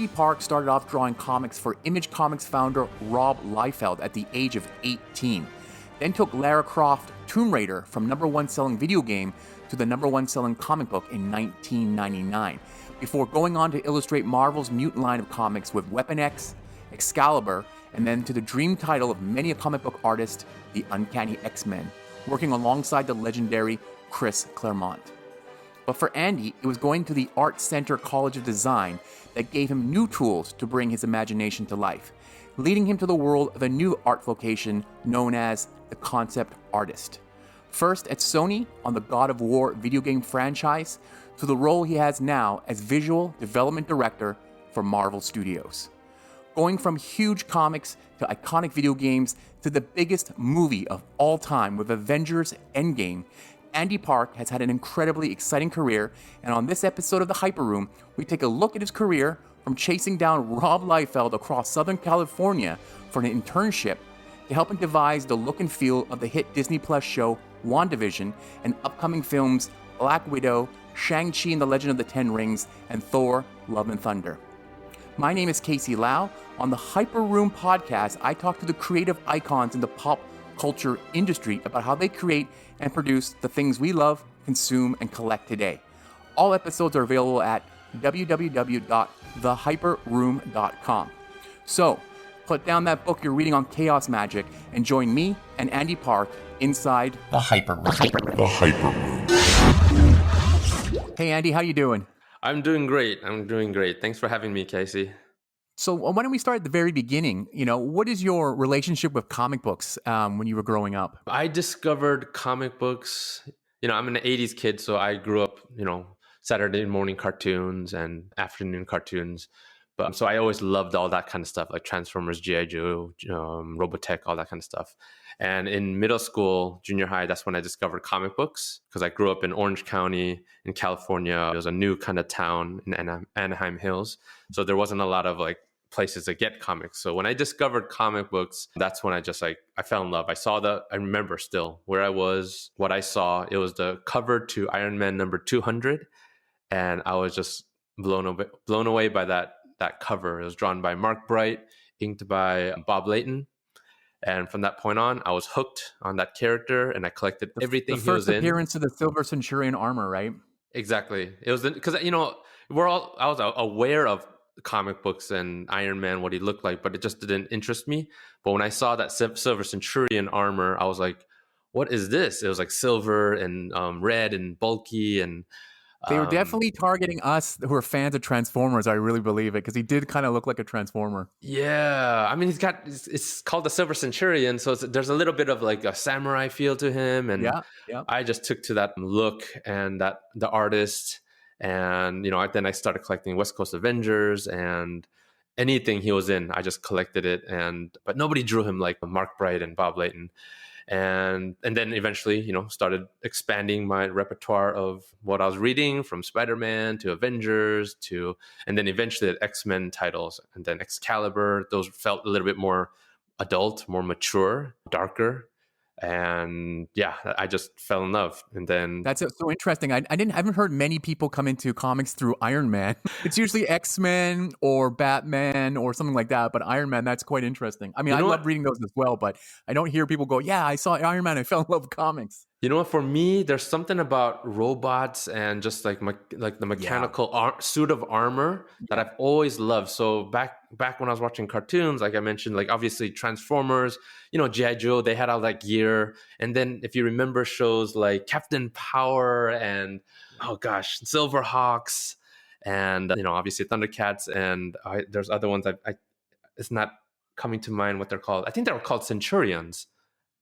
Andy Park started off drawing comics for Image Comics founder Rob Liefeld at the age of 18, then took Lara Croft Tomb Raider from #1 selling video game to the #1 selling comic book in 1999, before going on to illustrate Marvel's mutant line of comics with Weapon X, Excalibur, and then to the dream title of many a comic book artist, the Uncanny X-Men, working alongside the legendary Chris Claremont. But for Andy, it was going to the Art Center College of Design that gave him new tools to bring his imagination to life, leading him to the world of a new art vocation known as the concept artist. First at Sony on the God of War video game franchise, to the role he has now as visual development director for Marvel Studios. Going from huge comics to iconic video games to the biggest movie of all time with Avengers Endgame, Andy Park has had an incredibly exciting career, and on this episode of The Hyper Room, we take a look at his career from chasing down Rob Liefeld across Southern California for an internship to helping devise the look and feel of the hit Disney Plus show WandaVision and upcoming films Black Widow, Shang-Chi and the Legend of the Ten Rings, and Thor, Love and Thunder. My name is Casey Lau. On the Hyper Room podcast, I talk to the creative icons in the pop culture industry about how they create and produce the things we love, consume, and collect today. All episodes are available at www.thehyperroom.com. So, put down that book you're reading on chaos magic and join me and Andy Park inside The Hyper Room. The Hyper Room. Hey Andy, how you doing? I'm doing great. Thanks for having me, Casey. So why don't we start at the very beginning? What is your relationship with comic books when you were growing up? I discovered comic books. I'm an 80s kid, so I grew up, Saturday morning cartoons and afternoon cartoons. But so I always loved all that kind of stuff, like Transformers, G.I. Joe, Robotech, all that kind of stuff. And in middle school, junior high, that's when I discovered comic books, because I grew up in Orange County in California. It was a new kind of town in Anaheim Hills. So there wasn't a lot of places to get comics. So when I discovered comic books, that's when I fell in love. I remember still where I was, what I saw. It was the cover to Iron Man number 200. And I was just blown away by that cover. It was drawn by Mark Bright, inked by Bob Layton. And from that point on, I was hooked on that character, and I collected everything he was in. The first appearance of the Silver Centurion armor, right? Exactly. It was because I was aware of comic books and Iron Man, what he looked like, but it just didn't interest me. But when I saw that Silver Centurion armor, I was like, "What is this?" It was like silver and red and bulky, and they were definitely targeting us who are fans of Transformers. I really believe it, because he did kind of look like a Transformer. Yeah, I mean, it's called the Silver Centurion, so there's a little bit of like a samurai feel to him, and yeah. I just took to that look and the artist, and then I started collecting West Coast Avengers and anything he was in. I just collected it, but nobody drew him like Mark Bright and Bob Layton. And then eventually, started expanding my repertoire of what I was reading, from Spider-Man to Avengers and then eventually the X-Men titles, and then Excalibur. Those felt a little bit more adult, more mature, darker. And yeah, I just fell in love. And then that's so interesting. I haven't heard many people come into comics through Iron Man. It's usually X-Men or Batman or something like that. But Iron Man, that's quite interesting. I mean, I love reading those as well, but I don't hear people go, "Yeah, I saw Iron Man. I fell in love with comics." You know what? For me, there's something about robots and just like the mechanical suit of armor that I've always loved. So back when I was watching cartoons, like I mentioned, like obviously Transformers, G.I. Joe, they had all that gear. And then if you remember shows like Captain Power and Silverhawks and obviously Thundercats, and there's other ones it's not coming to mind what they're called. I think they were called Centurions.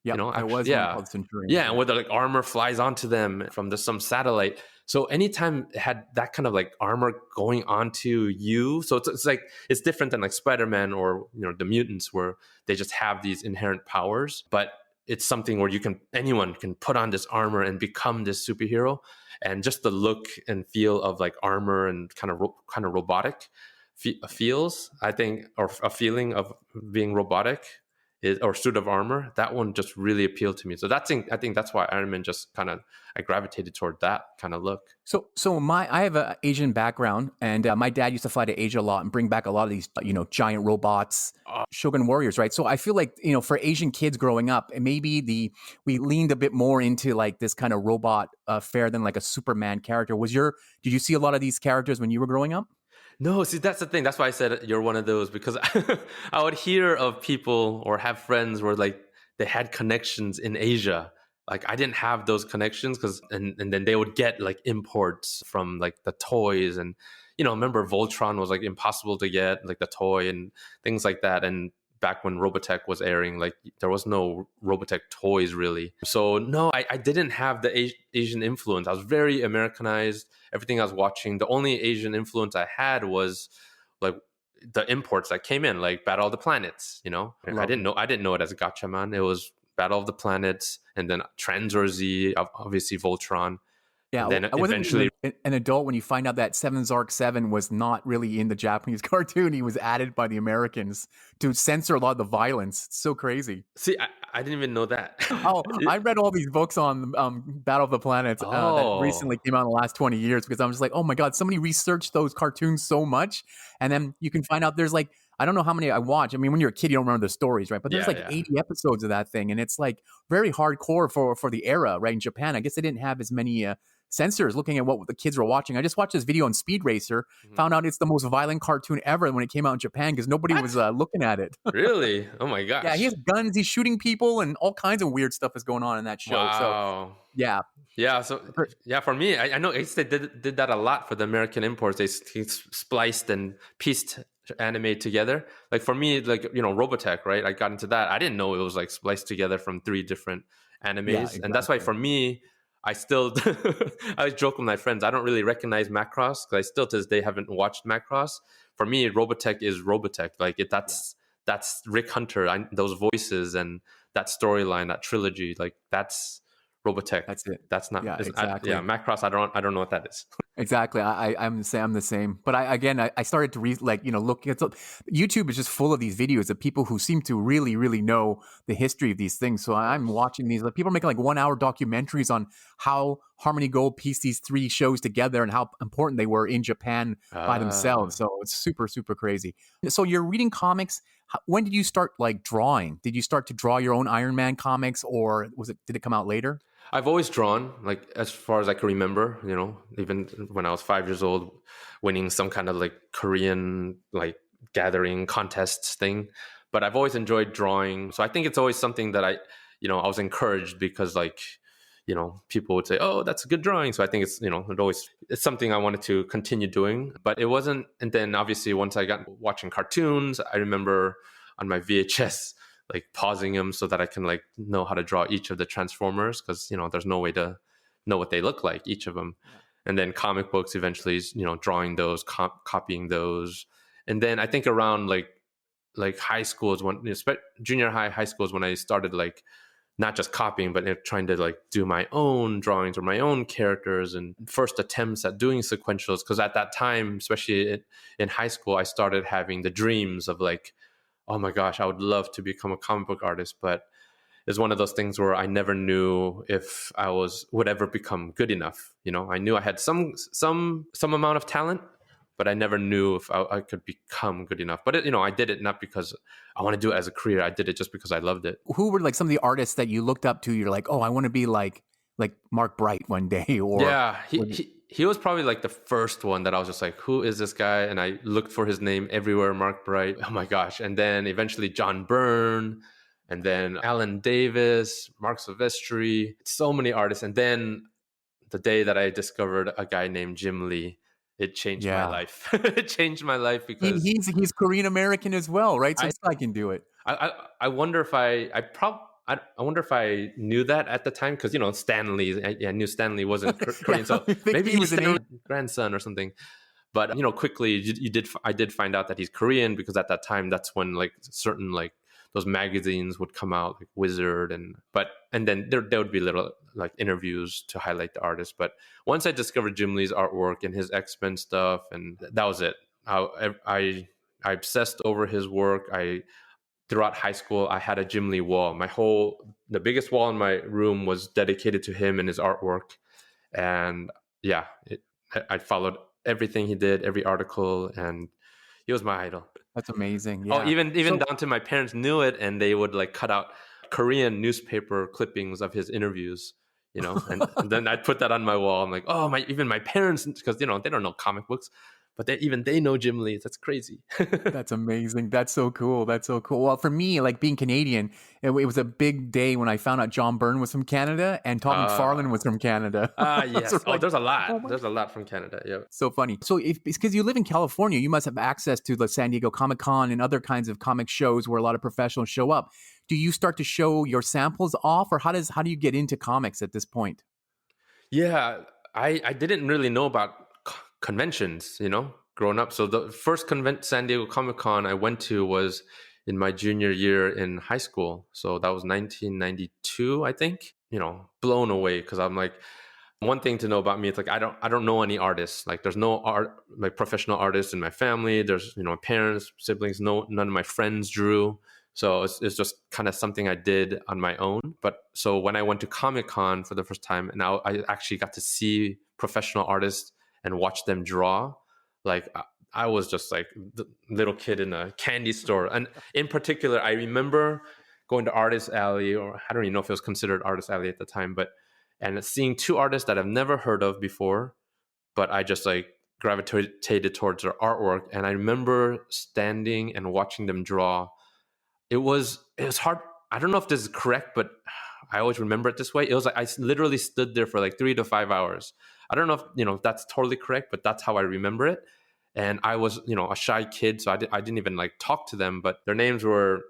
Yeah, called Centurion. Yeah, and where the armor flies onto them from some satellite. So anytime it had that kind of like armor going onto you, so it's like it's different than like Spider-Man or the mutants, where they just have these inherent powers. But it's something where anyone can put on this armor and become this superhero, and just the look and feel of like armor and kind of robotic feels, I think, or a feeling of being robotic or suit of armor, that one just really appealed to me. So I think that's why Iron Man just kind of, I gravitated toward that kind of look. So I have an Asian background, and my dad used to fly to Asia a lot and bring back a lot of these, giant robots, Shogun warriors, right? So I feel like, for Asian kids growing up, maybe we leaned a bit more into like this kind of robot fare than like a Superman character. Did you see a lot of these characters when you were growing up? No, see, that's the thing. That's why I said you're one of those, because I would hear of people or have friends where like they had connections in Asia. Like I didn't have those connections and then they would get like imports from like the toys and, remember Voltron was like impossible to get, like the toy and things like that. And back when Robotech was airing, like there was no Robotech toys really. So no, I didn't have the Asian influence. I was very Americanized. Everything I was watching, the only Asian influence I had was like the imports that came in, like Battle of the Planets. I didn't know it as a Gatchaman. It was Battle of the Planets, and then Trans Z, obviously Voltron. Yeah, and then I wasn't eventually an adult when you find out that Seven Zark 7 was not really in the Japanese cartoon. He was added by the Americans to censor a lot of the violence. It's so crazy. see. I didn't even know that. Oh, I read all these books on Battle of the Planets that recently came out in the last 20 years because I'm just like, oh my God, somebody researched those cartoons so much. And then you can find out there's like, I don't know how many I watch. I mean, when you're a kid, you don't remember the stories, right? But there's 80 episodes of that thing. And it's like very hardcore for the era, right? In Japan, I guess they didn't have as many censors looking at what the kids were watching. I just watched this video on Speed Racer, found out it's the most violent cartoon ever when it came out in Japan because nobody was looking at it. Really? Oh my gosh. Yeah, he has guns, he's shooting people, and all kinds of weird stuff is going on in that show. Wow. So, yeah. Yeah, so for me, I know they did that a lot for the American imports. They spliced and pieced anime together. Like for me, like Robotech, right? I got into that. I didn't know it was like spliced together from 3 different animes, exactly. And that's why for me, I still I joke with my friends. I don't really recognize Macross because I still to this day haven't watched Macross. For me, Robotech is Robotech. Like that's Rick Hunter. Those voices and that storyline, that trilogy. Like that's Robotech. That's it. That's not. Yeah, exactly. Macross. I don't know what that is. Exactly. I'm the same. But I started to look at YouTube is just full of these videos of people who seem to really, really know the history of these things. So I'm watching these. Like, people are making like 1-hour documentaries on how Harmony Gold pieced these 3 shows together and how important they were in Japan by themselves. So it's super, super crazy. So you're reading comics. When did you start like drawing? Did you start to draw your own Iron Man comics, or did it come out later? I've always drawn, like as far as I can remember, even when I was 5 years old, winning some kind of like Korean like gathering contests thing. But I've always enjoyed drawing. So I think it's always something that I was encouraged because like, people would say, oh, that's a good drawing. So I think it's, it's something I wanted to continue doing, but it wasn't. And then obviously once I got watching cartoons, I remember on my VHS, like pausing them so that I can like know how to draw each of the Transformers because there's no way to know what they look like, each of them. And then comic books eventually, drawing those, copying those. And then I think around like high school is when junior high school is when I started like not just copying but trying to like do my own drawings or my own characters and first attempts at doing sequentials because at that time, especially in high school, I started having the dreams of like, oh my gosh, I would love to become a comic book artist, but it's one of those things where I never knew if I would ever become good enough. I knew I had some amount of talent, but I never knew if I could become good enough. But I did it not because I want to do it as a career. I did it just because I loved it. Who were like some of the artists that you looked up to? You're like, oh, I want to be like Mark Bright one day. Or yeah, he was probably like the first one that I was just like, who is this guy? And I looked for his name everywhere, Mark Bright. Oh my gosh. And then eventually John Byrne, and then Alan Davis, Mark Silvestri, so many artists. And then the day that I discovered a guy named Jim Lee, it changed my life. It changed my life because he's Korean American as well, right? So I can do it. I wonder if I wonder if I knew that at the time because Stan Lee. I knew Stan Lee wasn't Korean, so maybe he was an grandson or something. But quickly I did find out that he's Korean because at that time that's when like certain like those magazines would come out like Wizard and then there would be little like interviews to highlight the artist. But once I discovered Jim Lee's artwork and his X-Men stuff, and that was it. I obsessed over his work. I throughout high school, I had a Jim Lee wall. The biggest wall in my room was dedicated to him and his artwork. And yeah, I followed everything he did, every article, and he was my idol. That's amazing. Oh, Yeah. even down to my parents knew it, and they would like cut out Korean newspaper clippings of his interviews, and then I'd put that on my wall. I'm like, oh, even my parents, because they don't know comic books, but they know Jim Lee. That's crazy. That's amazing. That's so cool. That's so cool. Well, for me, like being Canadian, it was a big day when I found out John Byrne was from Canada and Todd McFarlane was from Canada. Yes. So There's a lot. There's a lot from Canada. Yeah. So funny. So if because you live in California, you must have access to the San Diego Comic-Con and other kinds of comic shows where a lot of professionals show up. Do you start to show your samples off, or how do you get into comics at this point? Yeah, I didn't really know about conventions, growing up. So the first San Diego Comic-Con I went to was in my junior year in high school. So that was 1992, I think. Blown away, because I'm like, one thing to know about me, it's like I don't know any artists. Like there's no art, like professional artists in my family. There's parents, siblings. None of my friends drew. So it's just kind of something I did on my own. But so when I went to Comic-Con for the first time, and now I actually got to see professional artists and watch them draw, like I was just like the little kid in a candy store. And in particular, I remember going to Artist Alley, or I don't even know if it was considered Artist Alley at the time, and seeing two artists that I've never heard of before, but I just like gravitated towards their artwork. And I remember standing and watching them draw. It was hard. I don't know if this is correct, but I always remember it this way. It was like I literally stood there for like 3 to 5 hours. I don't know if that's totally correct, but that's how I remember it. And I was a shy kid, so I didn't even like talk to them. But their names were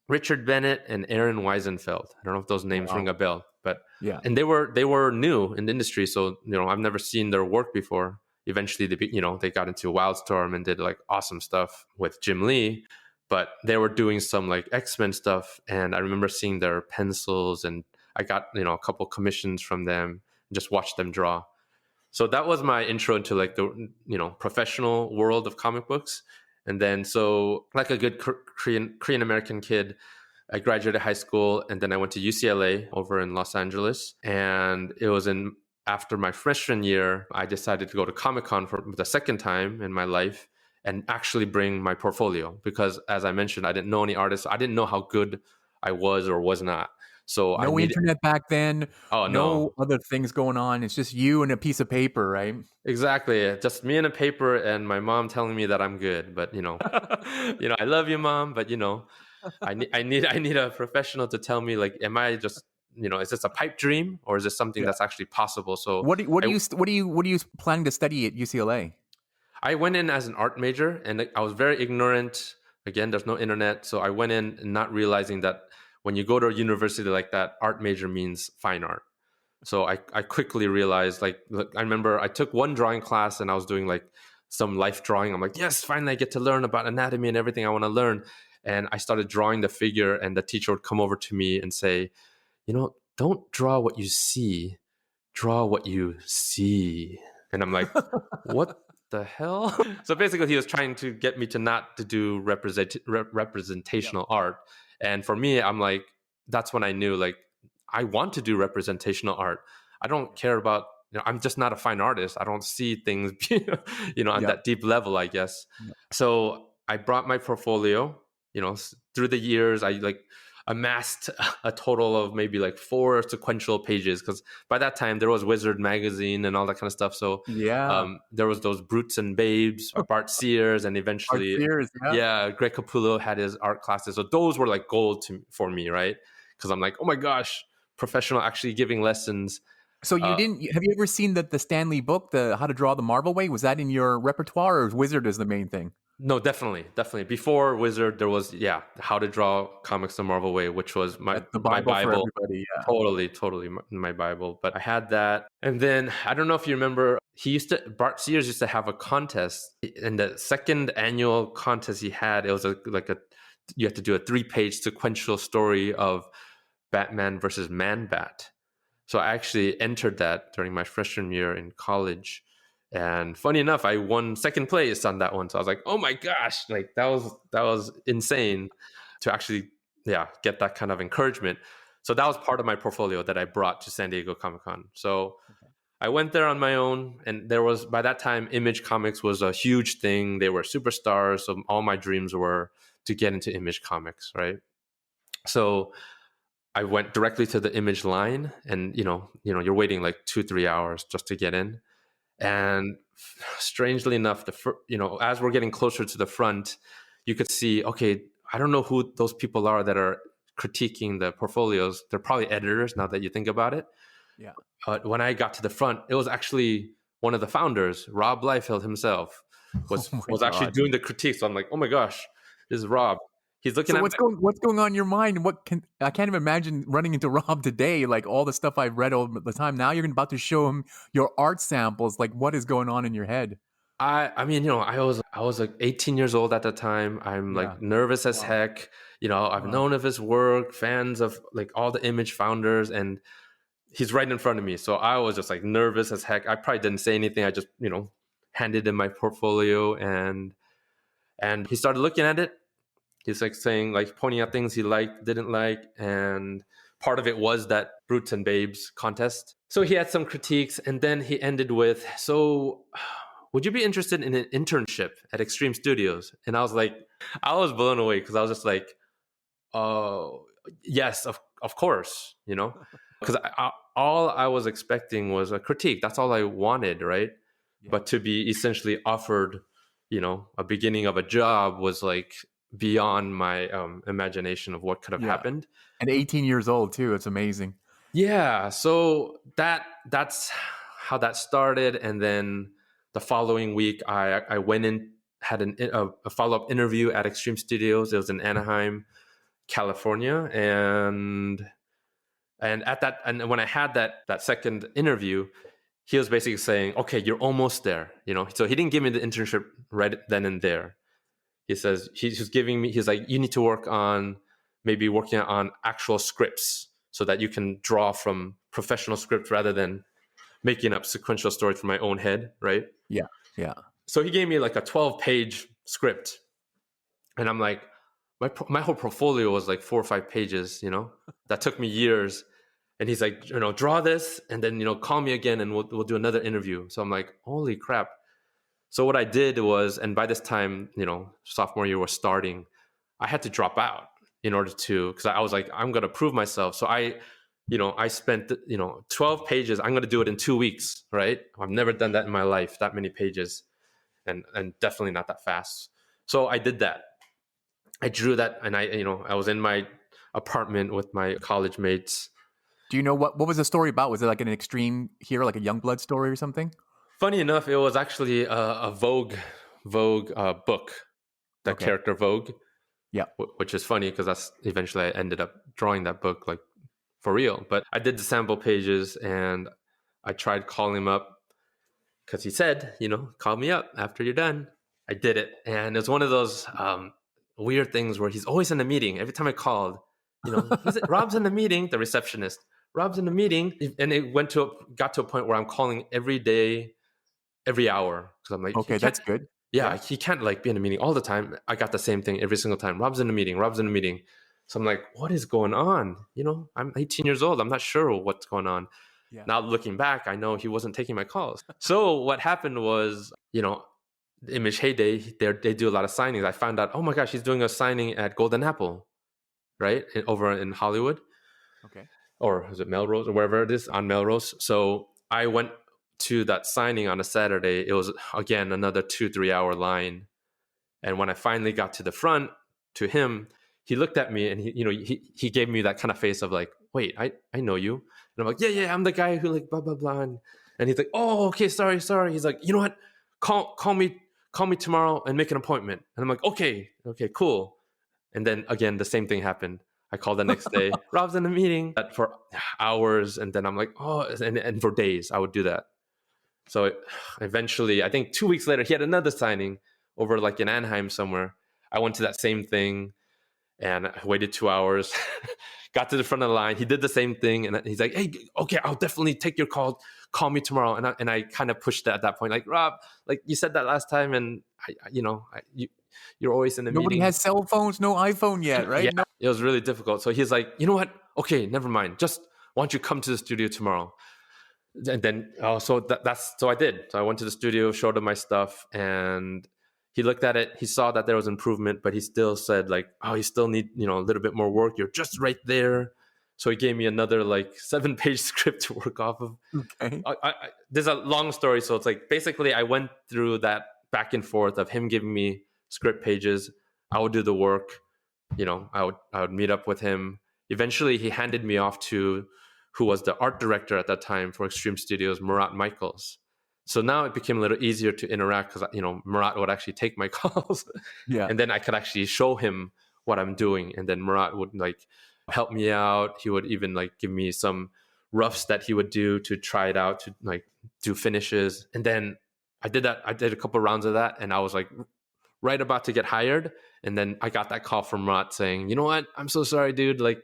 Richard Bennett and Aaron Weisenfeld. I don't know if those names ring a bell, but yeah. And they were new in the industry, so I've never seen their work before. Eventually, they got into Wildstorm and did like awesome stuff with Jim Lee. But they were doing some like X-Men stuff, and I remember seeing their pencils, and I got a couple commissions from them and just watched them draw. So that was my intro into like the professional world of comic books. And then so like a good Korean American kid, I graduated high school, and then I went to UCLA over in Los Angeles. And it was after my freshman year, I decided to go to Comic-Con for the second time in my life and actually bring my portfolio, because as I mentioned, I didn't know any artists. I didn't know how good I was or was not. So no internet back then. Oh, no other things going on. It's just you and a piece of paper, right? Exactly. Just me and a paper, and my mom telling me that I'm good. But I love you, Mom. But I need a professional to tell me, like, am I just is this a pipe dream, or is this something that's actually possible? So what are you planning to study at UCLA? I went in as an art major, and I was very ignorant. Again, there's no internet. So I went in not realizing that when you go to a university like that, art major means fine art. So I quickly realized, like, I remember I took one drawing class, and I was doing like some life drawing. I'm like, yes, finally I get to learn about anatomy and everything I want to learn. And I started drawing the figure, and the teacher would come over to me and say, don't draw what you see, draw what you see. And I'm like, what the hell? So basically he was trying to get me to not to do representational art. And for me, I'm like, that's when I knew, like, I want to do representational art. I don't care about, I'm just not a fine artist. I don't see things, on that deep level, I guess. Yeah. So I brought my portfolio, through the years, I like amassed a total of maybe like 4 sequential pages, because by that time there was Wizard magazine and all that kind of stuff. So there was those Brutes and Babes, Bart Sears, and eventually Greg Capullo had his art classes. So those were like gold for me, right? Because I'm like, oh my gosh, professional actually giving lessons. So have you ever seen the Stan Lee book, the How to Draw the Marvel Way? Was that in your repertoire, or Wizard is the main thing? No, definitely. Before Wizard, there was How to Draw Comics the Marvel Way, which was my Bible for everybody. Yeah. Totally my Bible. But I had that, and then I don't know if you remember, Bart Sears used to have a contest, and the second annual contest he had, it was you have to do a 3-page sequential story of Batman versus Man-Bat. So I actually entered that during my freshman year in college. And funny enough, I won second place on that one. So I was like, oh my gosh, like that was insane. to actually, get that kind of encouragement. So that was part of my portfolio that I brought to San Diego Comic-Con. So I went there on my own, and there was, by that time, Image Comics was a huge thing. They were superstars, so all my dreams were to get into Image Comics, right? So I went directly to the Image line, and you're waiting like 2-3 hours just to get in. And strangely enough, as we're getting closer to the front, you could see, okay, I don't know who those people are that are critiquing the portfolios. They're probably editors now that you think about it. Yeah. When I got to the front, it was actually one of the founders, Rob Liefeld himself, was actually doing the critique. So I'm like, oh my gosh, this is Rob. He's looking at what's going on in your mind? I can't even imagine running into Rob today. Like all the stuff I've read all the time. Now you're about to show him your art samples. Like what is going on in your head? I mean, I was like 18 years old at the time. I'm like nervous as heck. I've known of his work, fans of like all the Image founders, and he's right in front of me. So I was just like nervous as heck. I probably didn't say anything. I just, handed him my portfolio, and he started looking at it. He's like saying, like pointing out things he liked, didn't like. And part of it was that Brutes and Babes contest. So he had some critiques, and then he ended with, so would you be interested in an internship at Extreme Studios? And I was blown away, because I was just like, oh, yes, of course, because all I was expecting was a critique. That's all I wanted, right? Yeah. But to be essentially offered, a beginning of a job was like beyond my imagination of what could have happened. And 18 years old too. It's amazing. Yeah. So that's how that started. And then the following week, I went in, had a follow-up interview at Extreme Studios. It was in Anaheim, California. And when I had that second interview, he was basically saying, okay, you're almost there. So he didn't give me the internship right then and there. He says, he's like, you need to work on actual scripts so that you can draw from professional scripts rather than making up sequential stories from my own head, right? Yeah, yeah. So he gave me like a 12-page script, and I'm like, my whole portfolio was like 4 or 5 pages, that took me years. And he's like, draw this, and then, call me again, and we'll do another interview. So I'm like, holy crap. So what I did was, and by this time, sophomore year was starting, I had to drop out in order to, because I was like, I'm going to prove myself. So I spent, 12 pages. I'm going to do it in 2 weeks, right? I've never done that in my life, that many pages, and definitely not that fast. So I did that. I drew that, and I was in my apartment with my college mates. Do you know what was the story about? Was it like an extreme hero, like a Youngblood story or something? Funny enough, it was actually a Vogue book, the character Vogue. Yeah. Which is funny, because that's eventually I ended up drawing that book like for real. But I did the sample pages, and I tried calling him up, because he said, call me up after you're done. I did it. And it was one of those weird things where he's always in a meeting. Every time I called, Rob's in the meeting, the receptionist. Rob's in the meeting. And it got to a point where I'm calling every day, every hour. Because I'm like, okay, that's good. Yeah, he can't like be in a meeting all the time. I got the same thing every single time. Rob's in a meeting. So I'm like, what is going on? I'm 18 years old. I'm not sure what's going on. Yeah. Now looking back, I know he wasn't taking my calls. So what happened was, the Image heyday, they do a lot of signings. I found out, oh my gosh, he's doing a signing at Golden Apple, right? Over in Hollywood. Okay. Or is it Melrose or wherever it is on Melrose? So I went to that signing on a Saturday. It was, again, another 2-3 hour line. And when I finally got to the front to him, he looked at me, and he gave me that kind of face of like, wait, I know you. And I'm like, yeah, I'm the guy who like blah, blah, blah. And he's like, oh, okay, sorry. He's like, you know what? Call me tomorrow and make an appointment. And I'm like, okay, cool. And then again, the same thing happened. I called the next day. Rob's in a meeting for hours. And then I'm like, oh, and for days I would do that. So eventually, I think 2 weeks later, he had another signing over like in Anaheim somewhere. I went to that same thing, and I waited 2 hours, got to the front of the line. He did the same thing. And he's like, hey, okay, I'll definitely take your call. Call me tomorrow. And I kind of pushed that at that point, like, Rob, like you said that last time. And you're always in a Nobody meeting. has cell phones, no iPhone yet, right? Yeah, No. it was really difficult. So he's like, you know what? Okay, never mind. Just why don't you come to the studio tomorrow? And then, so I did. So I went to the studio, showed him my stuff, and he looked at it. He saw that there was improvement, but he still said like, oh, you still need, a little bit more work. You're just right there. So he gave me another like 7-page script to work off of. Okay. There's a long story. So it's like, basically I went through that back and forth of him giving me script pages. I would do the work. I would meet up with him. Eventually he handed me off to who was the art director at that time for Extreme Studios, Murat Michaels. So now it became a little easier to interact because, Murat would actually take my calls. Yeah. And then I could actually show him what I'm doing. And then Murat would like help me out. He would even like give me some roughs that he would do to try it out, to like do finishes. And then I did that. I did a couple rounds of that, and I was like right about to get hired. And then I got that call from Murat saying, you know what? I'm so sorry, dude. Like,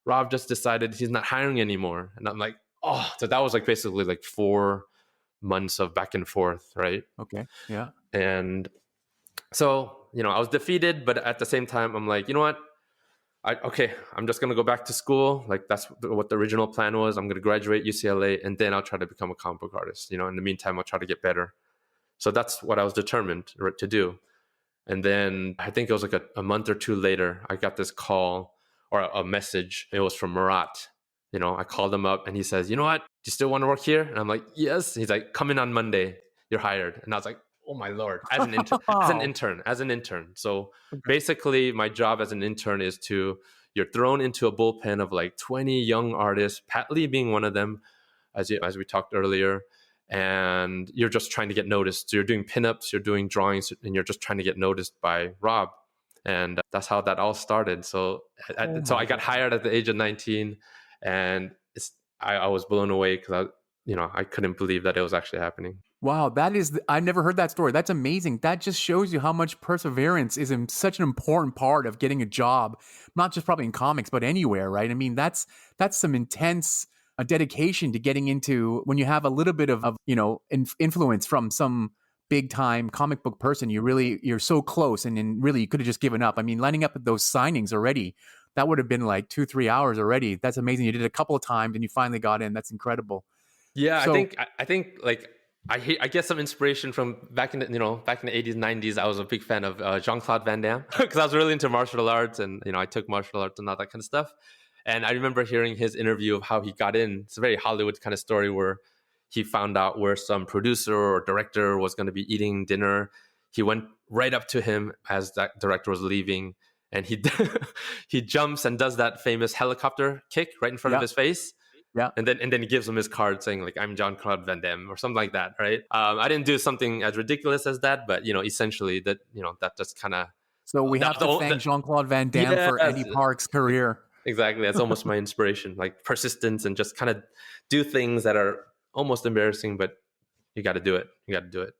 Rob just decided he's not hiring anymore. And I'm like, oh, so that was like basically like 4 months of back and forth, right? Okay. Yeah. And so, I was defeated, but at the same time, I'm like, you know what? I'm just going to go back to school. Like, that's what the original plan was. I'm going to graduate UCLA, and then I'll try to become a comic book artist. In the meantime, I'll try to get better. So that's what I was determined to do. And then I think it was like a month or two later, I got this call or a message. It was from Murat. I called him up and he says, you know what? Do you still want to work here? And I'm like, yes. He's like, come in on Monday. You're hired. And I was like, oh my Lord, as an intern. So basically my job as an intern is you're thrown into a bullpen of like 20 young artists, Pat Lee being one of them, as we talked earlier. And you're just trying to get noticed. So you're doing pinups, you're doing drawings, and you're just trying to get noticed by Rob. And that's how that all started. So I got hired at the age of 19, and I was blown away because I couldn't believe that it was actually happening. Wow, I've never heard that story. That's amazing. That just shows you how much perseverance is such an important part of getting a job, not just probably in comics, but anywhere, right? I mean, that's some intense dedication to getting into when you have a little bit of influence from some big time comic book person. You're so close, and then really you could have just given up. I mean, lining up at those signings already, that would have been like 2-3 hours already. That's amazing. You did it a couple of times and you finally got in. That's incredible. Yeah, so, I think like I get some inspiration from back in the 80s, 90s. I was a big fan of Jean-Claude Van Damme because I was really into martial arts, and I took martial arts and all that kind of stuff. And I remember hearing his interview of how he got in. It's a very Hollywood kind of story where he found out where some producer or director was going to be eating dinner. He went right up to him as that director was leaving, and he jumps and does that famous helicopter kick right in front of his face. Yeah. And then he gives him his card saying like, I'm Jean-Claude Van Damme or something like that, right? I didn't do something as ridiculous as that, but essentially that that just kind of. So we have to thank Jean-Claude Van Damme for Eddie Park's career. Exactly. That's almost my inspiration, like persistence and just kind of do things that are almost embarrassing, but you got to do it.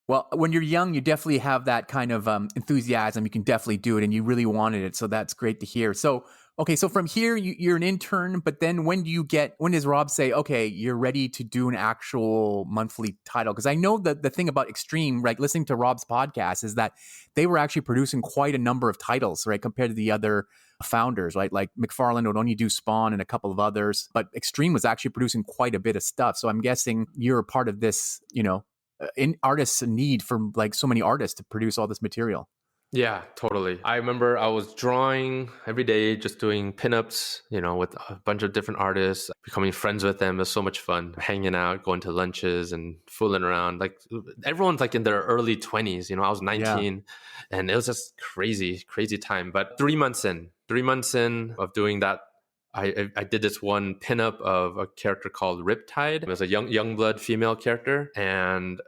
Well, when you're young, you definitely have that kind of enthusiasm. You can definitely do it, and you really wanted it. So that's great to hear. So, okay, so from here, you're an intern, but then when does Rob say, okay, you're ready to do an actual monthly title? Because I know that the thing about Extreme, right, listening to Rob's podcast is that they were actually producing quite a number of titles, right, compared to the other founders, right? Like McFarlane would only do Spawn and a couple of others, but Extreme was actually producing quite a bit of stuff. So I'm guessing you're a part of this, in artists' need for like so many artists to produce all this material. Yeah, totally. I remember I was drawing every day, just doing pinups, with a bunch of different artists, becoming friends with them. It was so much fun, hanging out, going to lunches and fooling around. Like everyone's like in their early 20s, I was 19 and it was just crazy, crazy time. But 3 months in of doing that, I did this one pinup of a character called Riptide. It was a young blood female character. And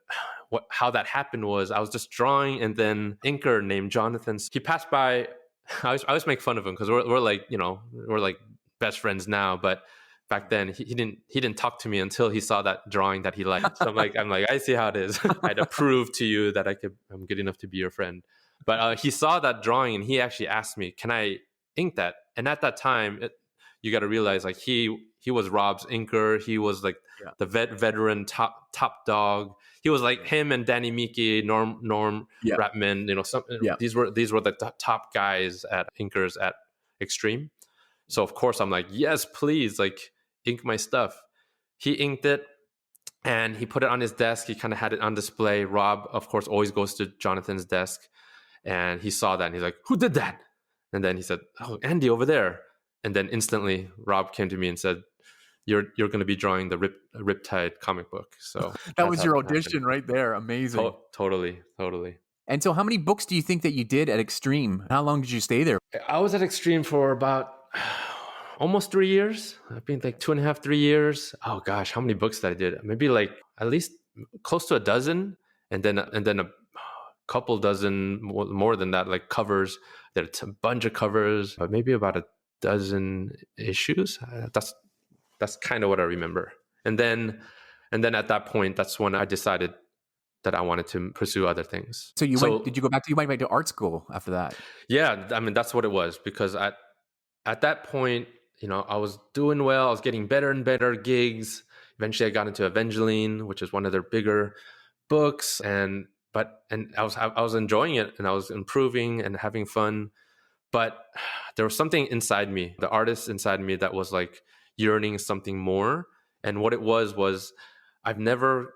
how that happened was I was just drawing, and then inker named Jonathan, he passed by. I always make fun of him because we're like, we're like best friends now. But back then he didn't talk to me until he saw that drawing that he liked. So I'm like, I see how it is. I'd prove to you that I'm good enough to be your friend. But he saw that drawing and he actually asked me, can I ink that? And at that time, you got to realize like he he was Rob's inker. He was like the veteran top dog. He was like him and Danny Miki, Norm Rapman. These were the top guys at inkers at Extreme. So of course I'm like, yes, please, like ink my stuff. He inked it and he put it on his desk. He kind of had it on display. Rob, of course, always goes to Jonathan's desk, and he saw that and he's like, who did that? And then he said, oh, Andy over there. And then instantly Rob came to me and said, you're going to be drawing the Riptide comic book. So that was your audition right there. Amazing. Totally. And so how many books do you think that you did at Extreme? How long did you stay there? I was at Extreme for about almost 3 years. I've been like 2.5, 3 years. Oh gosh, how many books that I did? Maybe like at least close to a dozen. And then a couple dozen more than that, like covers. There's a bunch of covers, but maybe about a dozen issues. That's kind of what I remember. And then at that point, that's when I decided that I wanted to pursue other things. So you went back to art school after that? Yeah, I mean, that's what it was, because at that point, I was doing well. I was getting better and better gigs. Eventually I got into Evangeline, which is one of their bigger books. And I was enjoying it, and I was improving and having fun. But there was something inside me, the artist inside me, that was like yearning something more. And what it was I've never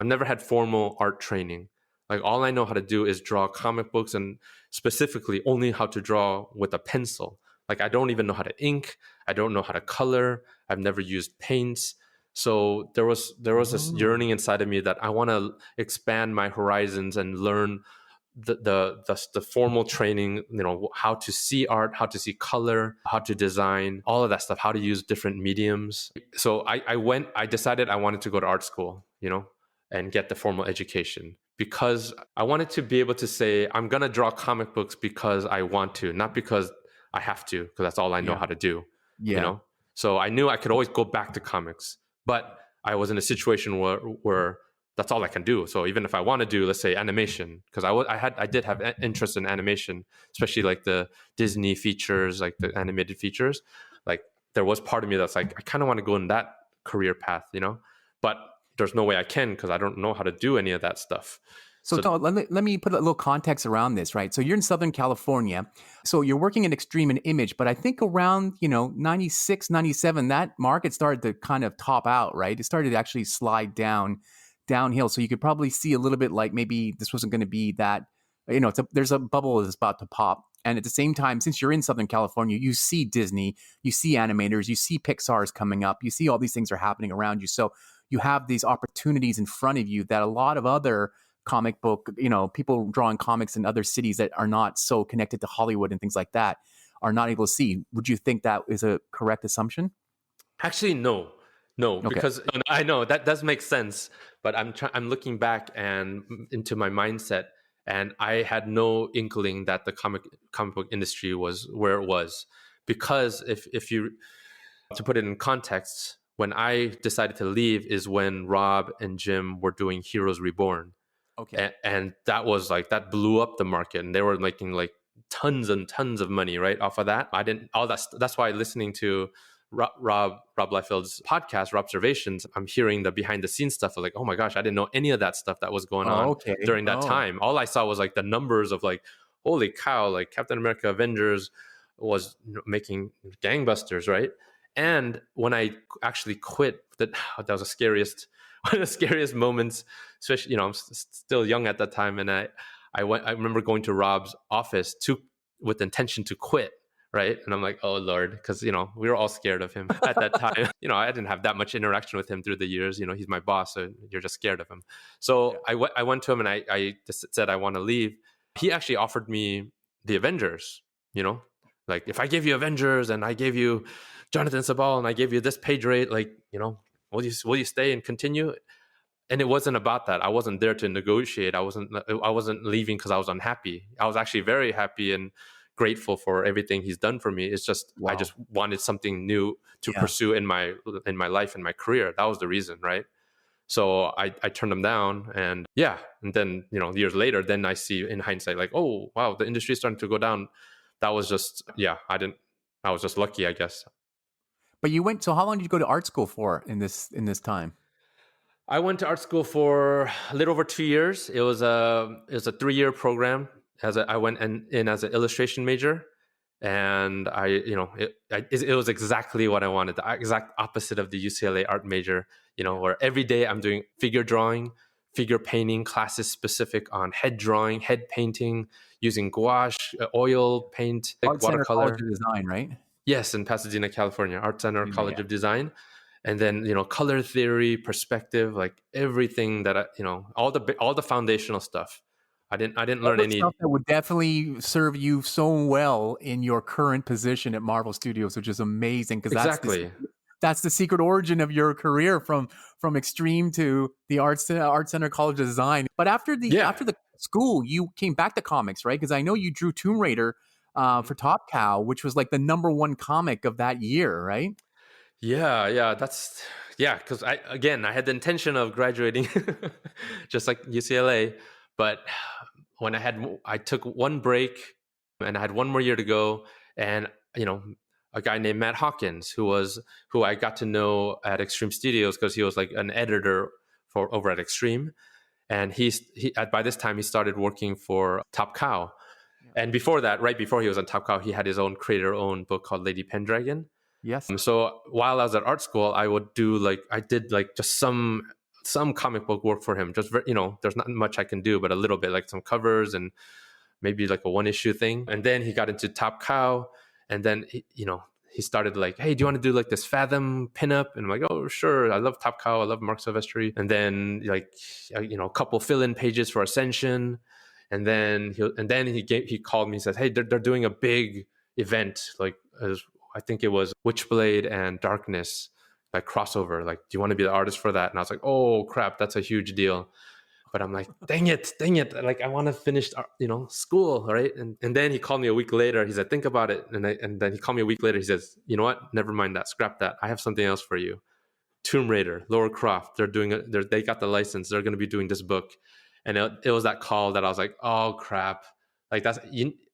had formal art training. Like all I know how to do is draw comic books, and specifically only how to draw with a pencil. Like I don't even know how to ink. I don't know how to color. I've never used paints. So there was this yearning inside of me that I want to expand my horizons and learn the formal training, how to see art, how to see color, how to design, all of that stuff, how to use different mediums. So I decided I wanted to go to art school, and get the formal education, because I wanted to be able to say, I'm going to draw comic books because I want to, not because I have to, because that's all I know how to do, So I knew I could always go back to comics, but I was in a situation where that's all I can do. So even if I want to do, let's say, animation, because I did have interest in animation, especially like the Disney features, like the animated features. Like there was part of me that's like, I kind of want to go in that career path, but there's no way I can, because I don't know how to do any of that stuff. So let me put a little context around this, right? So you're in Southern California. So you're working in Extreme and Image, but I think around, 96, 97, that market started to kind of top out, right? It started to actually slide downhill. So you could probably see a little bit like maybe this wasn't going to be that, there's a bubble that's about to pop. And at the same time, since you're in Southern California, you see Disney, you see animators, you see Pixar's coming up, you see all these things are happening around you. So you have these opportunities in front of you that a lot of other comic book, people drawing comics in other cities that are not so connected to Hollywood and things like that are not able to see. Would you think that is a correct assumption? Actually, no, okay. Because I know that does make sense, but I'm looking back and into my mindset, and I had no inkling that the comic book industry was where it was. Because if you, to put it in context, when I decided to leave is when Rob and Jim were doing Heroes Reborn. Okay. And that was like, that blew up the market, and they were making like tons and tons of money right off of that. That's why listening to Rob Liefeld's podcast, Robservations, I'm hearing the behind the scenes stuff of like, oh my gosh, I didn't know any of that stuff that was going on during that time. All I saw was like the numbers of like, holy cow, like Captain America Avengers was making gangbusters, right? And when I actually quit, that was the scariest one of the scariest moments, especially, I'm still young at that time. And I remember going to Rob's office with the intention to quit. Right. And I'm like, oh, Lord, because, we were all scared of him at that time. I didn't have that much interaction with him through the years. He's my boss. So you're just scared of him. So yeah. I went to him and I just said, I want to leave. He actually offered me the Avengers, like if I give you Avengers and I gave you Jonathan Sabal and I gave you this page rate, like, will you stay and continue? And it wasn't about that. I wasn't there to negotiate. I wasn't leaving because I was unhappy. I was actually very happy and grateful for everything he's done for me. It's just, I just wanted something new to pursue in my life and my career. That was the reason, right? So I turned him down, and then years later, then I see in hindsight like, oh wow, the industry is starting to go down. That was just I was just lucky, I guess. But you went. So how long did you go to art school for in this time? I went to art school for a little over 2 years. It was a 3-year program. I went in as an illustration major, and it was exactly what I wanted. The exact opposite of the UCLA art major. Where every day I'm doing figure drawing, figure painting classes specific on head drawing, head painting, using gouache, oil paint, like Art Center College watercolor. of Design, right? Yes, in Pasadena, California, Art Center College Yeah. of Design. And then, color theory, perspective, like everything that all the foundational stuff. I didn't All learn the any. stuff that would definitely serve you so well in your current position at Marvel Studios, which is amazing because Exactly. that's the secret origin of your career from extreme to the Art Center College of Design. But after Yeah. the school, you came back to comics, right? Because I know you drew Tomb Raider for Top Cow, which was like the #1 comic of that year, right? Yeah, yeah, because I had the intention of graduating just like UCLA, but when I took one break and I had one more year to go, and you know, a guy named Matt Hawkins who I got to know at Extreme Studios because he was like an editor for over at Extreme, and by this time he started working for Top Cow, and before that, right before he was on Top Cow, he had his own creator-owned book called Lady Pendragon. Yes. So while I was at art school, I did like just some comic book work for him. Just there's not much I can do, but a little bit, like some covers and maybe like a one issue thing. And then he got into Top Cow, and then he started like, hey, do you want to do like this Fathom pinup? And I'm like, oh, sure. I love Top Cow. I love Mark Silvestri. And then like a couple fill-in pages for Ascension. And then he called me and said, hey, they're doing a big event, like I think it was Witchblade and Darkness, like crossover. Like, do you want to be the artist for that? And I was like, oh crap, that's a huge deal. But I'm like, dang it. Like, I want to finish, school, right? And then he called me a week later. He said, think about it. And then he called me a week later. He says, you know what? Never mind that. Scrap that. I have something else for you. Tomb Raider, Lara Croft. They got the license. They're going to be doing this book. And it was that call that I was like, oh crap. Like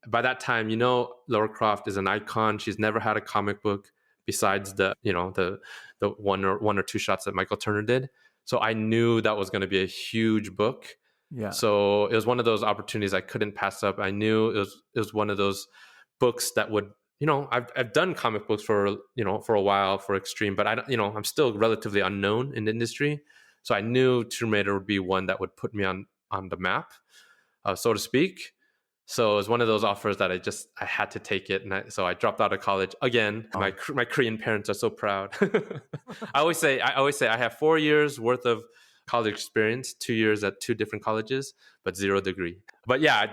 by that time, Lara Croft is an icon. She's never had a comic book besides the one or two shots that Michael Turner did. So I knew that was going to be a huge book. Yeah. So it was one of those opportunities I couldn't pass up. I knew it was one of those books that would, I've done comic books for a while for Extreme, but I'm still relatively unknown in the industry. So I knew Tomb Raider would be one that would put me on the map, so to speak. So it was one of those offers that I had to take it, and so I dropped out of college again. My Korean parents are so proud. I always say I have 4 years worth of college experience, 2 years at 2 different colleges, but 0 degree. But yeah,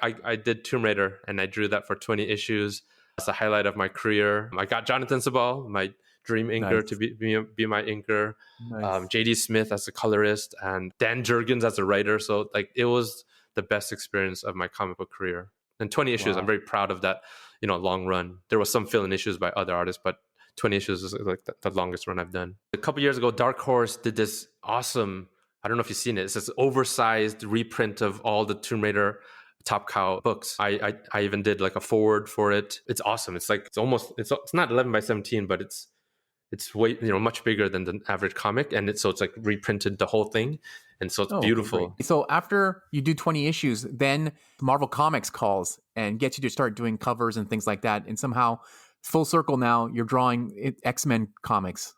I did Tomb Raider, and I drew that for 20 issues. That's the highlight of my career. I got Jonathan Sabal, my dream inker, to be my inker. Nice. JD Smith as a colorist, and Dan Jurgens as a writer. So like, it was the best experience of my comic book career. And 20 issues, Wow. I'm very proud of that, long run. There was some fill-in issues by other artists, but 20 issues is like the longest run I've done. A couple years ago, Dark Horse did this awesome, I don't know if you've seen it, it's this oversized reprint of all the Tomb Raider Top Cow books. I even did like a forward for it. It's awesome. It's like, it's not 11 by 17, but it's way, much bigger than the average comic. And it's like reprinted the whole thing. And so it's beautiful. Great. So after you do 20 issues, then Marvel Comics calls and gets you to start doing covers and things like that. And somehow, full circle now, you're drawing X-Men comics.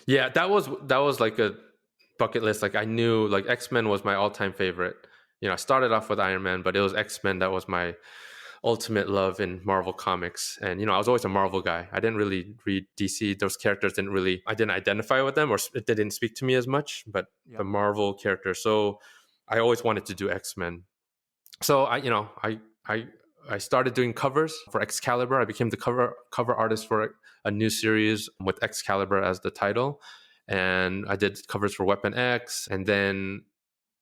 Yeah, that was like a bucket list. Like, I knew like X-Men was my all-time favorite. I started off with Iron Man, but it was X-Men that was my ultimate love in Marvel comics. And I was always a Marvel guy. I didn't really read DC. Those characters I didn't identify with them, or it didn't speak to me as much. But the Marvel character, so I always wanted to do X-Men. So I started doing covers for Excalibur. I became the cover artist for a new series with Excalibur as the title, and I did covers for Weapon X. And then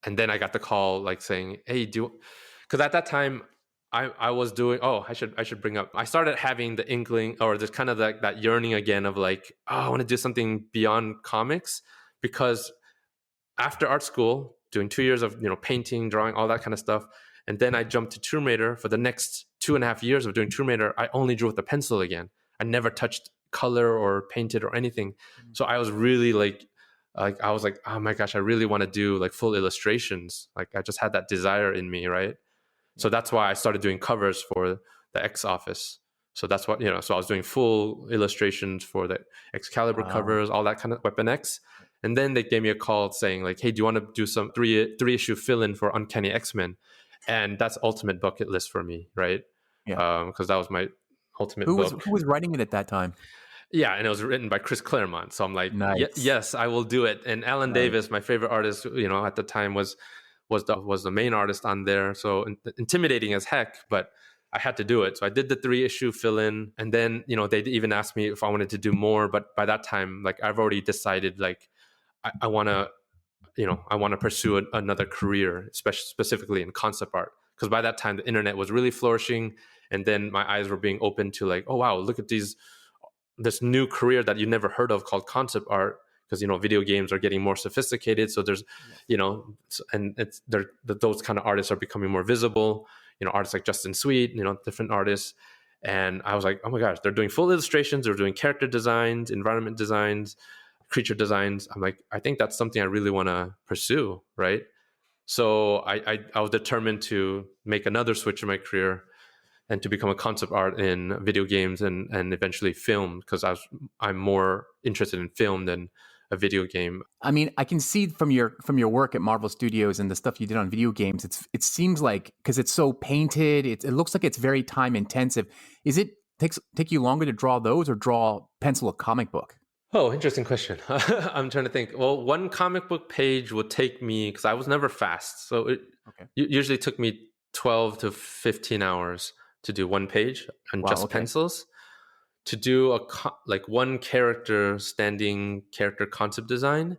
I got the call like saying, hey, because at that time I was doing, I should bring up, I started having the inkling, or just kind of that yearning again of like, I want to do something beyond comics. Because after art school, doing 2 years of painting, drawing, all that kind of stuff, and then I jumped to Tomb Raider. For the next 2.5 years of doing Tomb Raider, I only drew with a pencil again. I never touched color or painted or anything. So I was really like I was like, oh my gosh, I really want to do like full illustrations. Like I just had that desire in me, right? So that's why I started doing covers for the X Office. So that's what, so I was doing full illustrations for the Excalibur covers, all that kind of Weapon X. And then they gave me a call saying like, hey, do you want to do some three issue fill-in for Uncanny X-Men? And that's ultimate bucket list for me, right? Yeah. Because that was my ultimate Who book. was writing it at that time? Yeah, and it was written by Chris Claremont. So I'm like, Nice. yes, I will do it. And Alan Davis, my favorite artist, at the time was the main artist on there. So intimidating as heck, but I had to do it. So I did the 3 issue fill in, and then they even asked me if I wanted to do more. But by that time, like I've already decided, like I want to pursue another career, especially specifically in concept art. Because by that time, the internet was really flourishing, and then my eyes were being opened to like, oh wow, look at this new career that you never heard of called concept art. Because video games are getting more sophisticated, so there's and those kind of artists are becoming more visible. Artists like Justin Sweet, different artists. And I was like, oh my gosh, they're doing full illustrations, they're doing character designs, environment designs, creature designs. I'm like, I think that's something I really want to pursue, right? So I was determined to make another switch in my career and to become a concept art in video games and eventually film, because I'm more interested in film than a video game. I mean, I can see from your work at Marvel Studios and the stuff you did on video games, it seems like, because it's so painted, it looks like it's very time intensive. Is it take you longer to draw those or draw pencil a comic book? Oh, interesting question. I'm trying to think. Well, one comic book page would take me, because I was never fast, so it usually took me 12 to 15 hours to do one page on pencils. To do one standing character concept design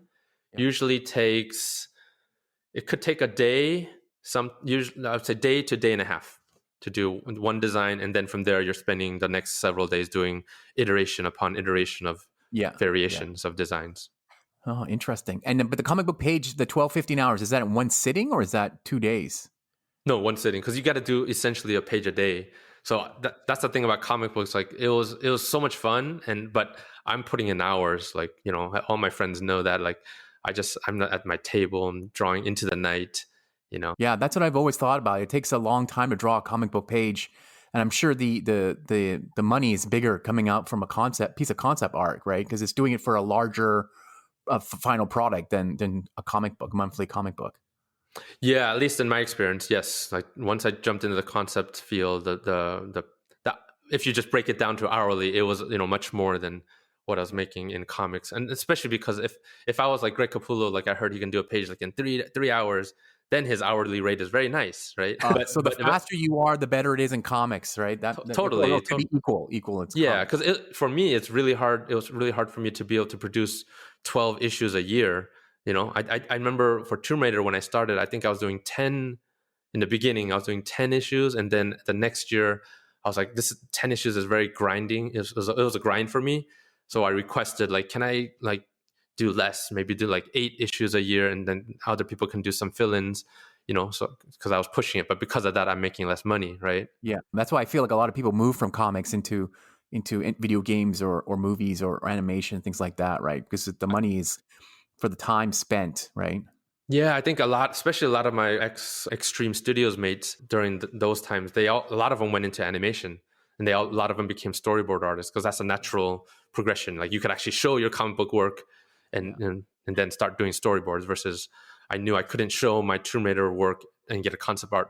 usually it could take a day, usually I would say day to day and a half to do one design, and then from there you're spending the next several days doing iteration upon iteration of variations of designs. Oh, interesting. But the comic book page, the 12, 15 hours, is that in one sitting or is that 2 days? No, one sitting, because you got to do essentially a page a day. So that's the thing about comic books. Like it was so much fun, but I'm putting in hours. Like all my friends know that. Like I'm not at my table and drawing into the night. Yeah, that's what I've always thought about. It takes a long time to draw a comic book page, and I'm sure the money is bigger coming out from a piece of concept art, right? Because it's doing it for a larger final product than a monthly comic book. Yeah, at least in my experience, yes. Like once I jumped into the concept field, the if you just break it down to hourly, it was much more than what I was making in comics. And especially because if I was like Greg Capullo, like I heard he can do a page like in three hours, then his hourly rate is very nice, right? So the faster you are, the better it is in comics, right? Totally, it could be equal. Yeah, because for me, it's really hard. It was really hard for me to be able to produce 12 issues a year. I remember for Tomb Raider when I started, I think I was doing 10 in the beginning. I was doing 10 issues, and then the next year, I was like, "This 10 issues is very grinding." It was a grind for me, so I requested like, "Can I like do less? Maybe do like 8 issues a year, and then other people can do some fill-ins." So because I was pushing it, but because of that, I'm making less money, right? Yeah, that's why I feel like a lot of people move from comics into video games or movies or animation, things like that, right? Because the money is for the time spent, right? Yeah, I think especially a lot of my Extreme Studios mates during those times, a lot of them went into animation, and a lot of them became storyboard artists, because that's a natural progression. Like you could actually show your comic book work and then start doing storyboards, versus I knew I couldn't show my Tomb Raider work and get a concept art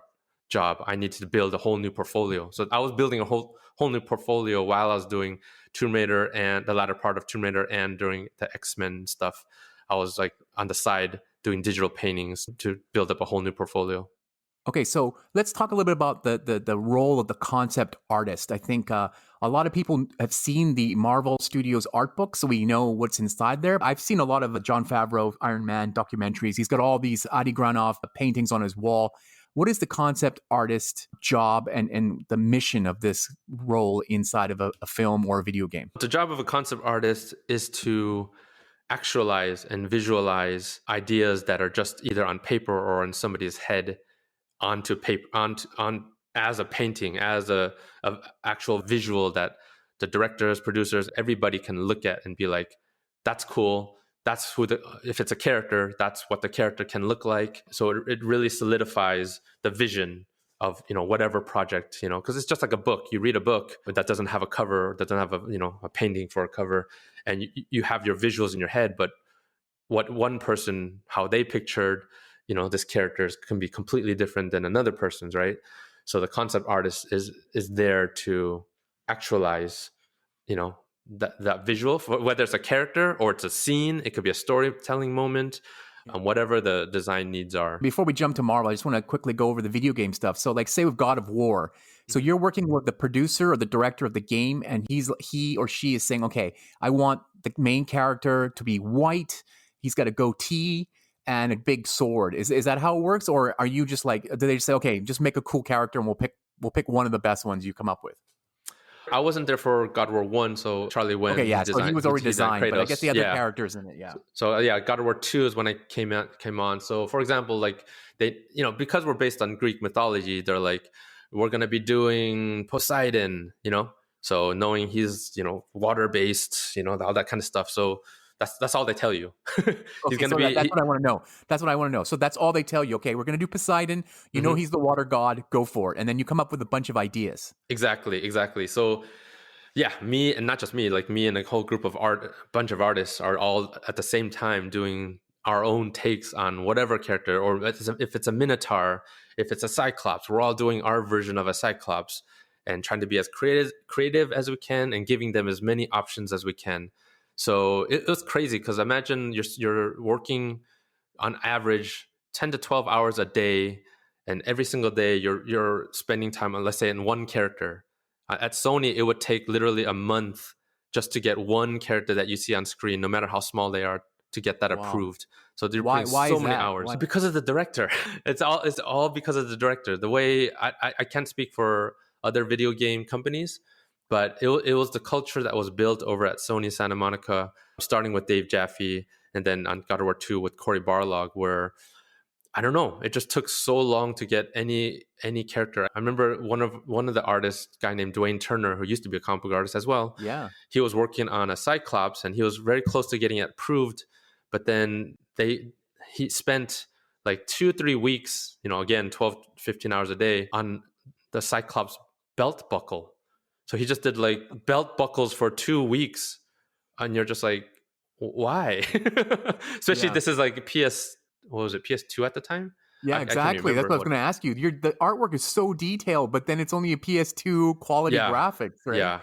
job. I needed to build a whole new portfolio. So I was building a whole new portfolio while I was doing Tomb Raider and the latter part of Tomb Raider, and during the X-Men stuff, I was like on the side doing digital paintings to build up a whole new portfolio. Okay, so let's talk a little bit about the role of the concept artist. I think a lot of people have seen the Marvel Studios art book, so we know what's inside there. I've seen a lot of Jon Favreau Iron Man documentaries. He's got all these Adi Granov paintings on his wall. What is the concept artist job and the mission of this role inside of a film or a video game? The job of a concept artist is to actualize and visualize ideas that are just either on paper or in somebody's head onto paper, on as a painting, as a actual visual that the directors, producers, everybody can look at and be like, that's cool. That's if it's a character, that's what the character can look like. So it really solidifies the vision of, whatever project, because it's just like a book. You read a book that doesn't have a cover, that doesn't have a painting for a cover, and you have your visuals in your head, but what one person, how they pictured, this character can be completely different than another person's, right? So the concept artist is there to actualize, that visual, whether it's a character or it's a scene. It could be a storytelling moment, whatever the design needs are. Before we jump to Marvel, I just want to quickly go over the video game stuff. So like say with God of War, so you're working with the producer or the director of the game, and he or she is saying, okay, I want the main character to be white. He's got a goatee and a big sword. Is that how it works? Or are you just like, do they just say, okay, just make a cool character and we'll pick one of the best ones you come up with? I wasn't there for God of War 1, so Charlie Wen. Okay, yeah, so he was already designed, but I guess the other characters in it, yeah. So yeah, God of War 2 is when I came on. So for example, like they, because we're based on Greek mythology, they're like, we're going to be doing Poseidon, so knowing he's, water-based, all that kind of stuff. So that's all they tell you. He's going to be. That's what I want to know. That's what I want to know. So that's all they tell you. Okay, we're going to do Poseidon. You know he's the water god. Go for it. And then you come up with a bunch of ideas. Exactly. So yeah, me, and not just me, like me and a whole group of bunch of artists are all at the same time doing our own takes on whatever character, or if it's a Minotaur, if it's a Cyclops, we're all doing our version of a Cyclops and trying to be as creative as we can and giving them as many options as we can. So it was crazy because imagine you're working on average 10 to 12 hours a day, and every single day you're spending time on, let's say, in one character. At Sony, it would take literally a month just to get one character that you see on screen, no matter how small they are, to get that approved. So they're putting so many hours. Why? Because of the director. It's all because of the director. The way I can't speak for other video game companies, but it was the culture that was built over at Sony Santa Monica, starting with Dave Jaffe, and then on God of War 2 with Cory Barlog, where I don't know, it just took so long to get any character. I remember one of the artists, a guy named Dwayne Turner, who used to be a comic book artist as well. Yeah, he was working on a Cyclops, and he was very close to getting it approved, but then he spent like 2-3 weeks, again 12-15 hours a day on the Cyclops belt buckle. So he just did like belt buckles for 2 weeks, and you're just like, why? Especially this is like what was it, PS2 at the time? Yeah, exactly. That's what I was going to ask you. The artwork is so detailed, but then it's only a PS2 quality graphics, right? Yeah,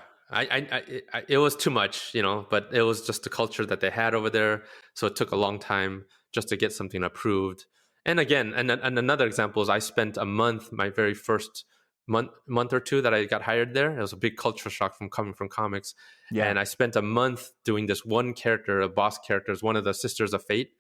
it was too much, but it was just the culture that they had over there. So it took a long time just to get something approved. And again, and another example is I spent a month, my very first month or two that I got hired there. It was a big culture shock from coming from comics. Yeah. And I spent a month doing this one character, a boss character, is one of the Sisters of Fate.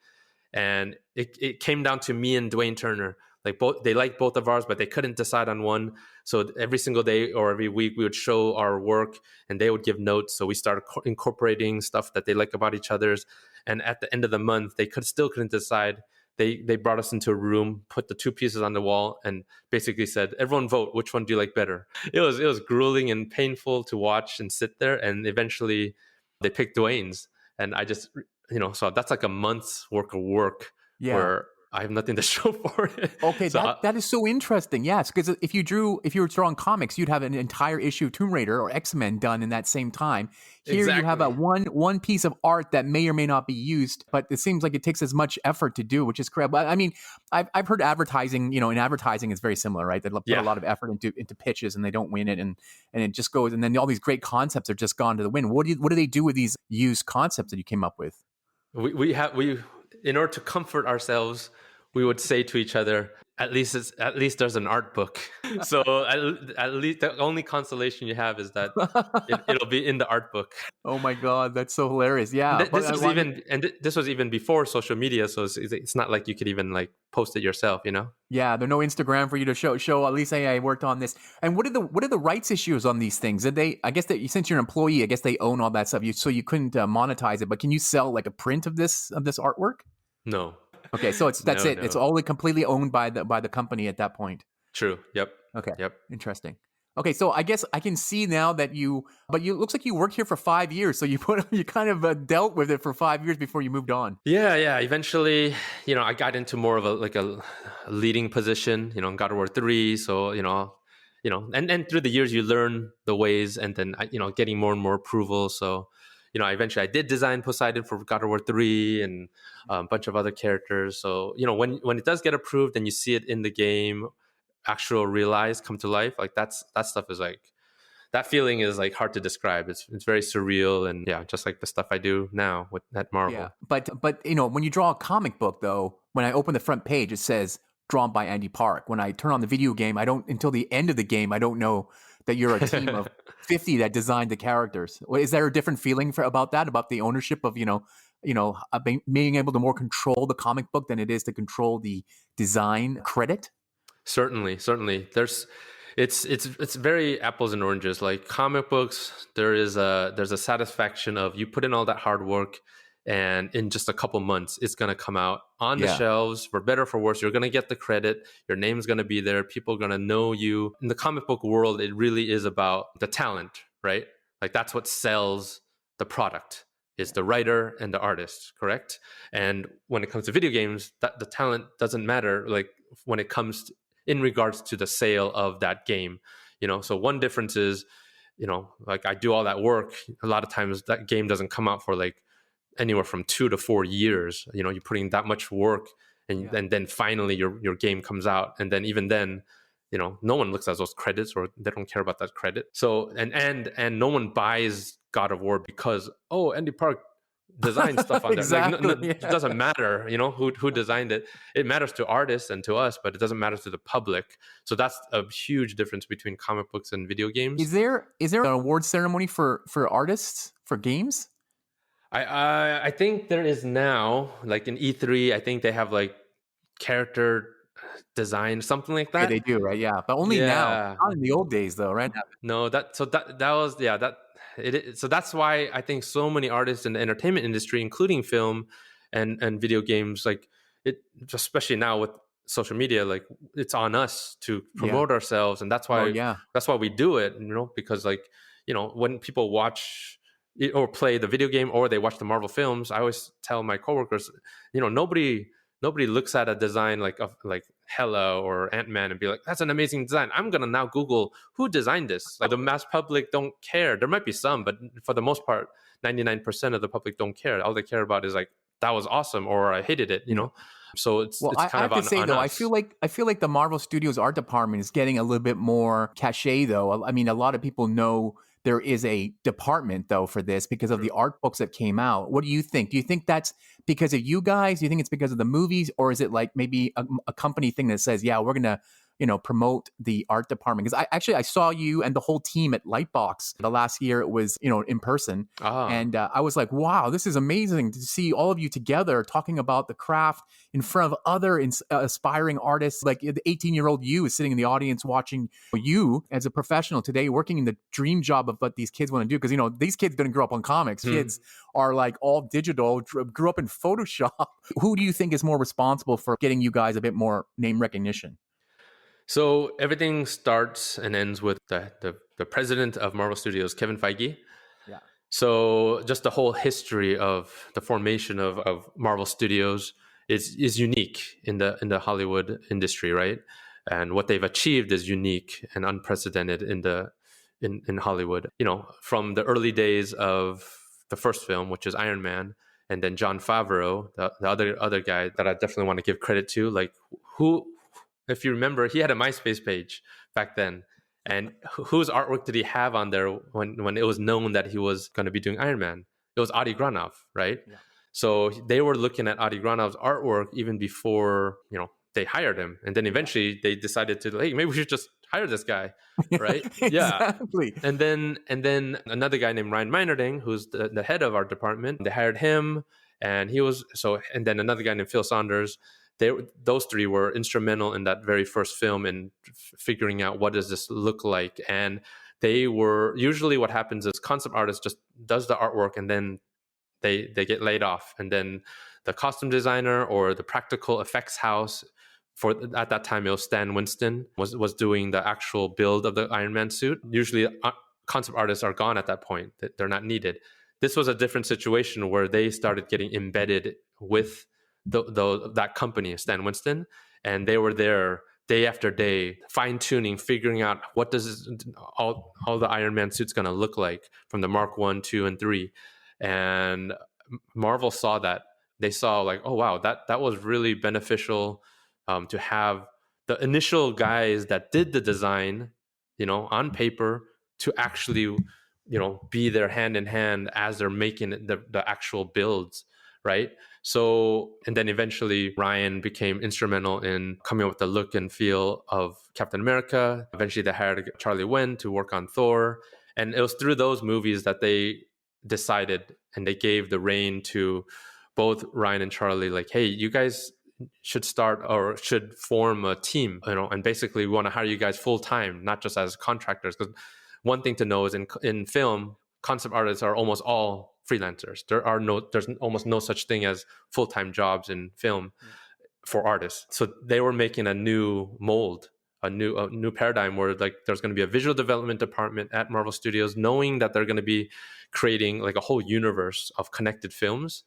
And it came down to me and Dwayne Turner. Like they liked both of ours, but they couldn't decide on one. So every single day or every week, we would show our work and they would give notes. So we started incorporating stuff that they like about each other's. And at the end of the month, they couldn't decide. They brought us into a room, put the two pieces on the wall, and basically said, "Everyone vote. Which one do you like better?" It was grueling and painful to watch and sit there. And eventually, they picked Dwayne's, and I just, so that's like a month's work of work where I have nothing to show for it. Okay, so that is so interesting. Yes, because if you were drawing comics, you'd have an entire issue of Tomb Raider or X-Men done in that same time. Here you have a one piece of art that may or may not be used, but it seems like it takes as much effort to do, which is correct. But I mean, I've heard advertising. In advertising, it's very similar, right? They put a lot of effort into pitches, and they don't win it, and it just goes. And then all these great concepts are just gone to the wind. What do they do with these used concepts that you came up with? We in order to comfort ourselves, we would say to each other, at least there's an art book. So at least the only consolation you have is that it'll be in the art book. Oh my God, that's so hilarious! Yeah, this was even before social media, so it's not like you could even like post it yourself, Yeah, there's no Instagram for you to show. At least I worked on this. And what are the rights issues on these things? Did they? I guess that since you're an employee, I guess they own all that stuff. So you couldn't monetize it. But can you sell like a print of this artwork? No. Okay, so that's it. No. It's all completely owned by the company at that point. True. Yep. Okay. Yep. Interesting. Okay, so I guess I can see now that it looks like you worked here for 5 years. So you kind of dealt with it for 5 years before you moved on. Yeah. Eventually, I got into more of a leading position, in God of War 3. So, and through the years you learn the ways, and then getting more and more approval. So, eventually I did design Poseidon for God of War 3 and a bunch of other characters. So, when it does get approved and you see it in the game, actual realized come to life, like that stuff is like, that feeling is like hard to describe. It's very surreal, and yeah, just like the stuff I do now with at Yeah, Marvel. but when you draw a comic book, though, when I open the front page, it says drawn by Andy Park. When I turn on the video game, I don't until the end of the game, I don't know that you're a team of 50 that designed the characters. Is there a different feeling about that, about the ownership of being able to more control the comic book than it is to control the design credit? Certainly. It's very apples and oranges. Like comic books, there's a satisfaction of you put in all that hard work, and in just a couple months, it's gonna come out on the Yeah. shelves, for better or for worse. You're gonna get the credit. Your name's gonna be there. People are gonna know you. In the comic book world, it really is about the talent, right? Like that's what sells the product. Is the writer and the artist, correct? And when it comes to video games, that the talent doesn't matter. Like when it comes in regards to the sale of that game, so one difference is, like I do all that work, a lot of times that game doesn't come out for like anywhere from 2 to 4 years. You're putting that much work, and then finally your game comes out, and then even then, no one looks at those credits, or they don't care about that credit. So and no one buys God of War because, oh, Andy Park designed stuff on there. Exactly. It doesn't matter, who designed it. It matters to artists and to us, but it doesn't matter to the public. So that's a huge difference between comic books and video games. Is there an award ceremony for artists for games? I think there is now, like in E3, I think they have like character design, something like that. Yeah, they do, right? Yeah, but only now. Not in the old days, though, right? No, that was so that's why I think so many artists in the entertainment industry, including film and video games, like it, especially now with social media, like it's on us to promote ourselves, and that's why that's why we do it, because like when people watch or play the video game, or they watch the Marvel films, I always tell my coworkers, nobody looks at a design like Hella or Ant-Man and be like, that's an amazing design. I'm going to now Google who designed this. Like the mass public don't care. There might be some, but for the most part, 99% of the public don't care. All they care about is like, that was awesome, or I hated it, So it's kind I of have to say though, us. I feel like the Marvel Studios art department is getting a little bit more cachet though. I mean, a lot of people know there is a department though for this because of the art books that came out. What do you think? Do you think that's because of you guys? Do you think it's because of the movies, or is it like maybe a company thing that says, yeah, we're gonna promote the art department? Because I saw you and the whole team at Lightbox the last year. It was in person, and I was like, wow, this is amazing to see all of you together talking about the craft in front of other aspiring artists. Like the 18-year-old you is sitting in the audience watching you as a professional today, working in the dream job of what these kids want to do. Because these kids didn't grow up on comics. Kids are like all digital, grew up in Photoshop. Who do you think is more responsible for getting you guys a bit more name recognition? So everything starts and ends with the president of Marvel Studios, Kevin Feige. Yeah. So just the whole history of the formation of Marvel Studios is unique in the Hollywood industry, right? And what they've achieved is unique and unprecedented in Hollywood. From the early days of the first film, which is Iron Man, and then Jon Favreau, the other guy that I definitely want to give credit to, like who. If you remember, he had a MySpace page back then. And whose artwork did he have on there when it was known that he was going to be doing Iron Man? It was Adi Granov, right? Yeah. So they were looking at Adi Granov's artwork even before, they hired him. And then eventually they decided to, hey, maybe we should just hire this guy, right? Exactly. Yeah. And then another guy named Ryan Meinerding, who's the head of our department, they hired him. And and then another guy named Phil Saunders. Those three were instrumental in that very first film in figuring out what does this look like. And they were usually, what happens is concept artist just does the artwork and then they get laid off. And then the costume designer or the practical effects house For at that time, it was Stan Winston was doing the actual build of the Iron Man suit. Usually, concept artists are gone at that point; they're not needed. This was a different situation where they started getting embedded with that company, Stan Winston, and they were there day after day, fine tuning, figuring out what does all the Iron Man suits going to look like from the Mark 1, 2, and 3. And Marvel saw that. They saw like, oh wow, that was really beneficial to have the initial guys that did the design, on paper, to actually, be there hand in hand as they're making the actual builds, right? So, and then eventually Ryan became instrumental in coming up with the look and feel of Captain America. Eventually they hired Charlie Wen to work on Thor. And it was through those movies that they decided, and they gave the reign to both Ryan and Charlie, like, hey, you guys should start or should form a team, and basically we want to hire you guys full time, not just as contractors. Because one thing to know is in film, concept artists are almost all freelancers. There's almost no such thing as full-time jobs in film for artists. So they were making a new mold, a new paradigm where like there's going to be a visual development department at Marvel Studios, knowing that they're going to be creating like a whole universe of connected films.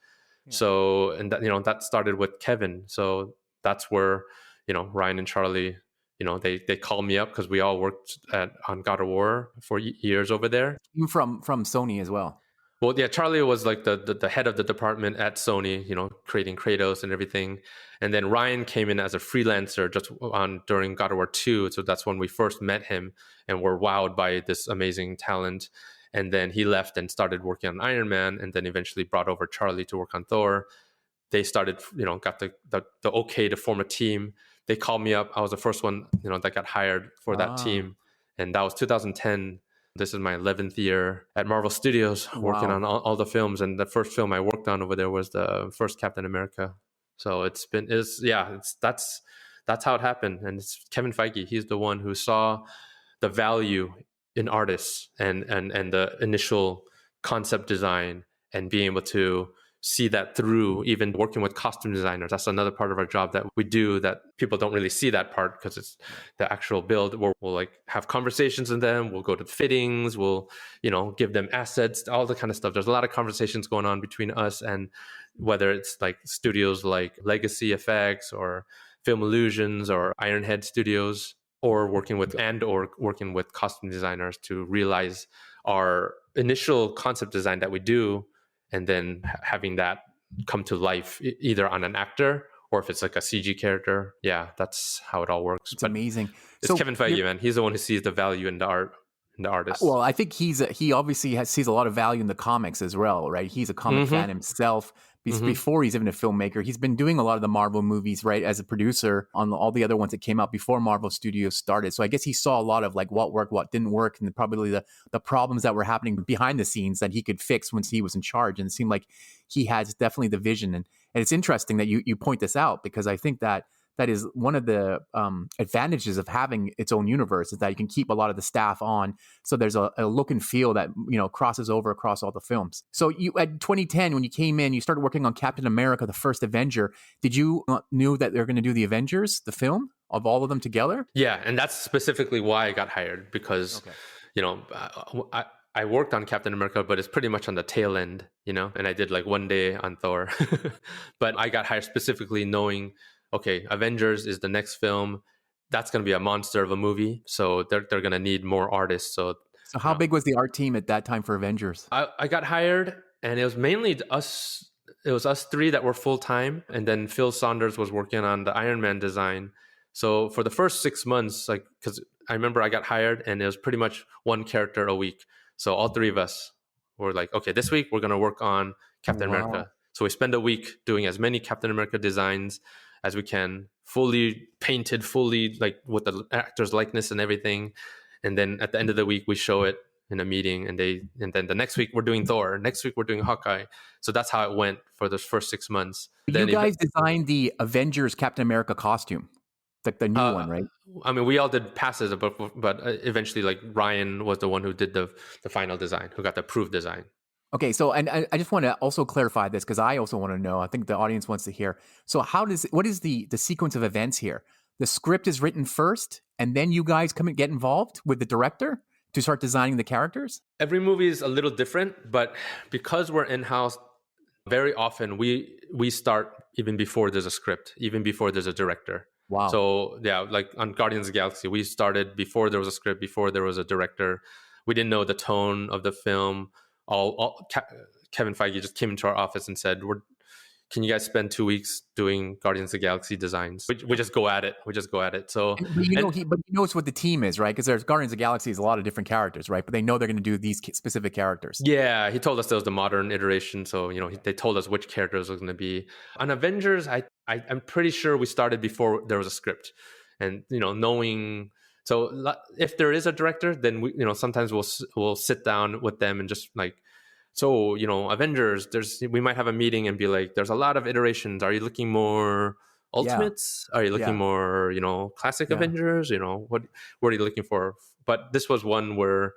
So, and that, that started with Kevin. So that's where, Ryan and Charlie, they called me up because we all worked on God of War for years over there. You from Sony as well. Well, yeah, Charlie was like the head of the department at Sony, creating Kratos and everything. And then Ryan came in as a freelancer just during God of War 2. So that's when we first met him and were wowed by this amazing talent. And then he left and started working on Iron Man, and then eventually brought over Charlie to work on Thor. They started, got the okay to form a team. They called me up. I was the first one, that got hired for that team. And that was 2010. This is my 11th year at Marvel Studios working on all the films. And the first film I worked on over there was the first Captain America. So that's how it happened. And it's Kevin Feige. He's the one who saw the value in artists and the initial concept design, and being able to see that through, even working with costume designers. That's another part of our job that we do that people don't really see that part, because it's the actual build where we'll like have conversations with them. We'll go to fittings. We'll, give them assets, all the kind of stuff. There's a lot of conversations going on between us, and whether it's like studios like Legacy Effects or Film Illusions or Ironhead Studios, or working with costume designers to realize our initial concept design that we do, and then having that come to life either on an actor or if it's like a CG character. Yeah, that's how it all works. It's amazing. It's Kevin Feige, man. He's the one who sees the value in the art, in the artist. Well, I think he obviously sees a lot of value in the comics as well, right? He's a comic fan himself. Before he's even a filmmaker, he's been doing a lot of the Marvel movies, right, as a producer on all the other ones that came out before Marvel Studios started. So I guess he saw a lot of like what worked, what didn't work, and probably the problems that were happening behind the scenes that he could fix once he was in charge. And it seemed like he has definitely the vision. And it's interesting that you point this out, because I think that is one of the advantages of having its own universe, is that you can keep a lot of the staff on. So there's a look and feel that, crosses over across all the films. So you, at 2010, when you came in, you started working on Captain America, the first Avenger. Did you knew that they're going to do the Avengers, the film, of all of them together? Yeah. And that's specifically why I got hired, because, I worked on Captain America, but it's pretty much on the tail end, and I did like one day on Thor. But I got hired specifically knowing, okay, Avengers is the next film. That's going to be a monster of a movie. So they're going to need more artists. So how big was the art team at that time for Avengers? I got hired, and it was mainly us. It was us three that were full-time. And then Phil Saunders was working on the Iron Man design. So for the first 6 months, like, because I remember I got hired and it was pretty much one character a week. So all three of us were like, okay, this week we're going to work on Captain America. So we spend a week doing as many Captain America designs as we can, fully painted, fully like with the actor's likeness and everything. And then at the end of the week, we show it in a meeting, and then the next week we're doing Thor. Next week we're doing Hawkeye. So that's how it went for those first 6 months. You guys designed the Avengers Captain America costume, like the new one, right? I mean, we all did passes, but eventually, like, Ryan was the one who did the final design, who got the approved design. Okay, so and I just want to also clarify this, because I also want to know. I think the audience wants to hear. So what is the sequence of events here? the script is written first, and then you guys come and get involved with the director to start designing the characters? Every movie is a little different, but because we're in-house, very often we start even before there's a script, even before there's a director. Wow. So yeah, like on Guardians of the Galaxy, we started before there was a script, before there was a director. We didn't know the tone of the film. Kevin Feige just came into our office and said, can you guys spend 2 weeks doing Guardians of the Galaxy designs? We just go at it. So, but he knows what the team is, right? Because there's Guardians of the Galaxy is a lot of different characters, right? But they know they're going to do these specific characters. Yeah, he told us there was the modern iteration. So, they told us which characters were going to be. On Avengers, I'm pretty sure we started before there was a script. And, knowing... So if there is a director, then we, sometimes we'll sit down with them and just like, so, Avengers, we might have a meeting and be like, there's a lot of iterations. Are you looking more Ultimates? Are you looking more, classic Avengers? What are you looking for? But this was one where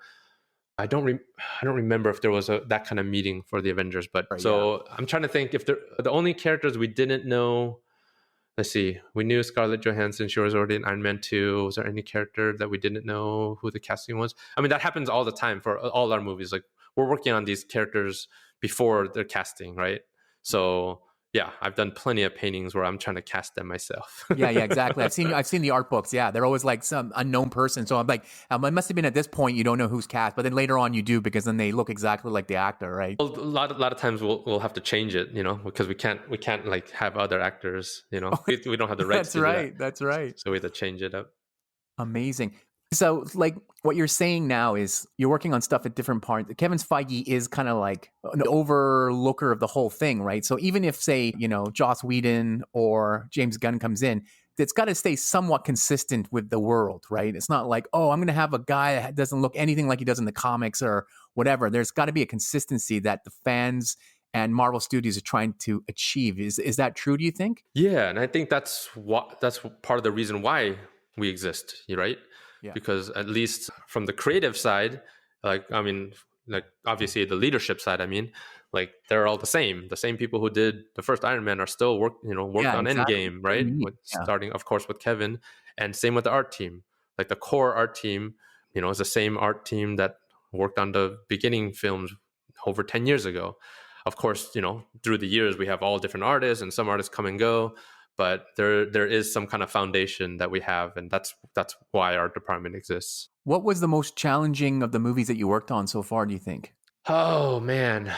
I don't remember if there was that kind of meeting for the Avengers. But I'm trying to think if the only characters we didn't know. Let's see. We knew Scarlett Johansson. She was already in Iron Man 2. Was there any character that we didn't know who the casting was? I mean, that happens all the time for all our movies. Like, we're working on these characters before they're casting, right? So, yeah, I've done plenty of paintings where I'm trying to cast them myself. Yeah, exactly. I've seen the art books. Yeah, they're always like some unknown person. So I'm like, it must have been at this point you don't know who's cast, but then later on you do because then they look exactly like the actor, right? Well, a lot of times we'll have to change it, because we can't like have other actors, we don't have the rights. That's right. That's right. So we have to change it up. Amazing. So, like, what you're saying now is you're working on stuff at different parts. Kevin Feige is kind of like an overlooker of the whole thing, right? So even if, say, Joss Whedon or James Gunn comes in, it's got to stay somewhat consistent with the world, right? It's not like, I'm going to have a guy that doesn't look anything like he does in the comics or whatever. There's got to be a consistency that the fans and Marvel Studios are trying to achieve. Is that true, do you think? Yeah, and I think that's part of the reason why we exist, right? Yeah. Because at least from the creative side, obviously the leadership side, they're all the same. The same people who did the first Iron Man are still worked on Endgame, right? Starting, of course, with Kevin, and same with the art team. Like the core art team, is the same art team that worked on the beginning films over 10 years ago. Of course, through the years, we have all different artists and some artists come and go. But there is some kind of foundation that we have, and that's why our department exists. What was the most challenging of the movies that you worked on so far, do you think? Oh, man.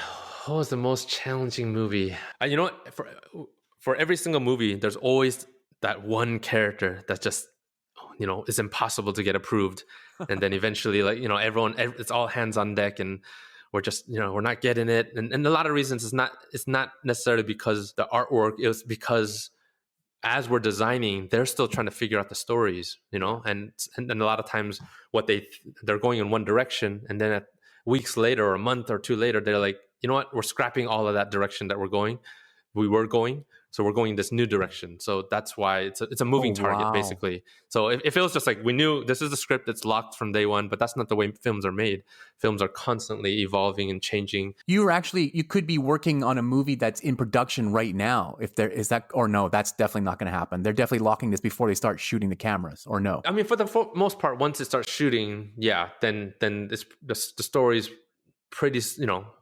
What was the most challenging movie? For every single movie, there's always that one character that just, is impossible to get approved. And then eventually, everyone, it's all hands on deck, and we're just, we're not getting it. And a lot of reasons it's not necessarily because the artwork, it was because as we're designing, they're still trying to figure out the stories, and a lot of times they're going in one direction, and then weeks later or a month or two later, they're like, you know what, we're scrapping all of that direction that we were going. So we're going this new direction. So that's why it's a moving target, basically. So if it was just like, we knew this is the script, it's locked from day one, but that's not the way films are made. Films are constantly evolving and changing. You could be working on a movie that's in production right now. If there is that, or no, that's definitely not going to happen. They're definitely locking this before they start shooting the cameras, or no? I mean, for the most part, once it starts shooting, yeah, then the story's pretty,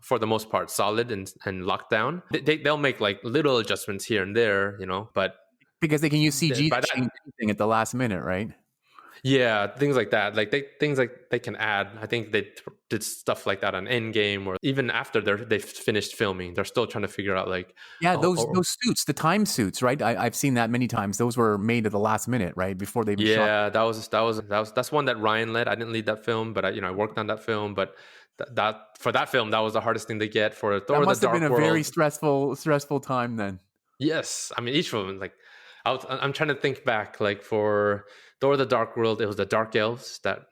for the most part, solid and locked down. They'll make like little adjustments here and there, but because they can use CG to change anything at the last minute, right? Yeah, things like that. Things like they can add. I think they did stuff like that on Endgame, or even after they've finished filming, they're still trying to figure out those suits, the time suits, right? I've seen that many times. Those were made at the last minute, right, before they shot. That's one that Ryan led. I didn't lead that film, but I worked on that film. But for that film, that was the hardest thing to get. For Thor: That must the have Dark been a World, very stressful time then. Yes, I mean each of them. I'm trying to think back. Like for Thor: the Dark World, it was the Dark Elves that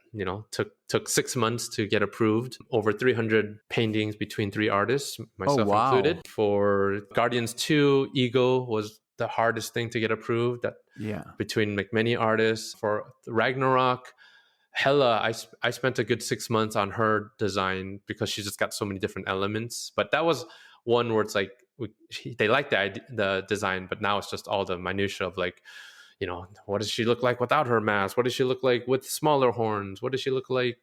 took 6 months to get approved. Over 300 paintings between 3 artists, myself included. For Guardians 2, Ego was the hardest thing to get approved. Between many artists. For Ragnarok Hella, I spent a good 6 months on her design because she's just got so many different elements. But that was one where it's like they like the design, but now it's just all the minutia of what does she look like without her mask? What does she look like with smaller horns? What does she look like?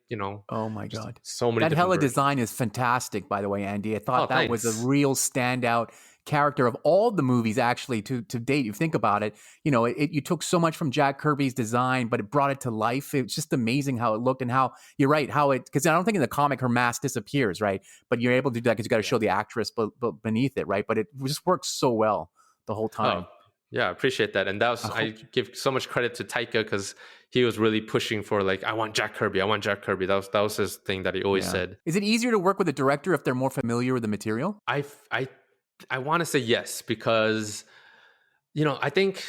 Oh my Just God. so many That different Hella versions. design is fantastic, by the way, Andy. I Oh, thought that was a thanks. real standout character of all the movies, actually, to date. You think about it, you took so much from Jack Kirby's design, but it brought it to life. It's just amazing how it looked and how, you're right, because I don't think in the comic her mask disappears, right? But you're able to do that because you got to show the actress beneath it, right? But it just works so well the whole Oh, time. yeah, I appreciate that. And I give so much credit to Taika because he was really pushing for like, I want Jack Kirby. I want Jack Kirby. That was his thing that he always said. Is it easier to work with a director if they're more familiar with the material? I want to say yes because I think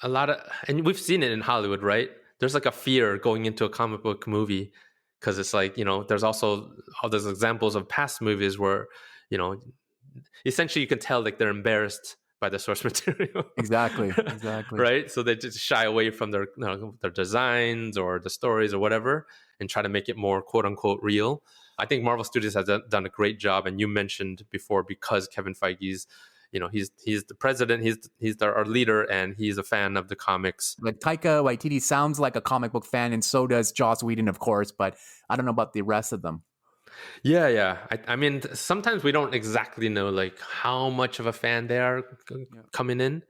a lot of, and we've seen it in Hollywood, right? There's like a fear going into a comic book movie because it's like, there's also all those examples of past movies where, you know, essentially you can tell like they're embarrassed by the source material. Exactly. Right? So they just shy away from their designs or the stories or whatever and try to make it more quote unquote real. I think Marvel Studios has done a great job. And you mentioned before, because Kevin Feige's, he's the president, he's our leader, and he's a fan of the comics. Like Taika Waititi sounds like a comic book fan, and so does Joss Whedon, of course, but I don't know about the rest of them. Yeah. I mean, sometimes we don't exactly know like how much of a fan they are coming in,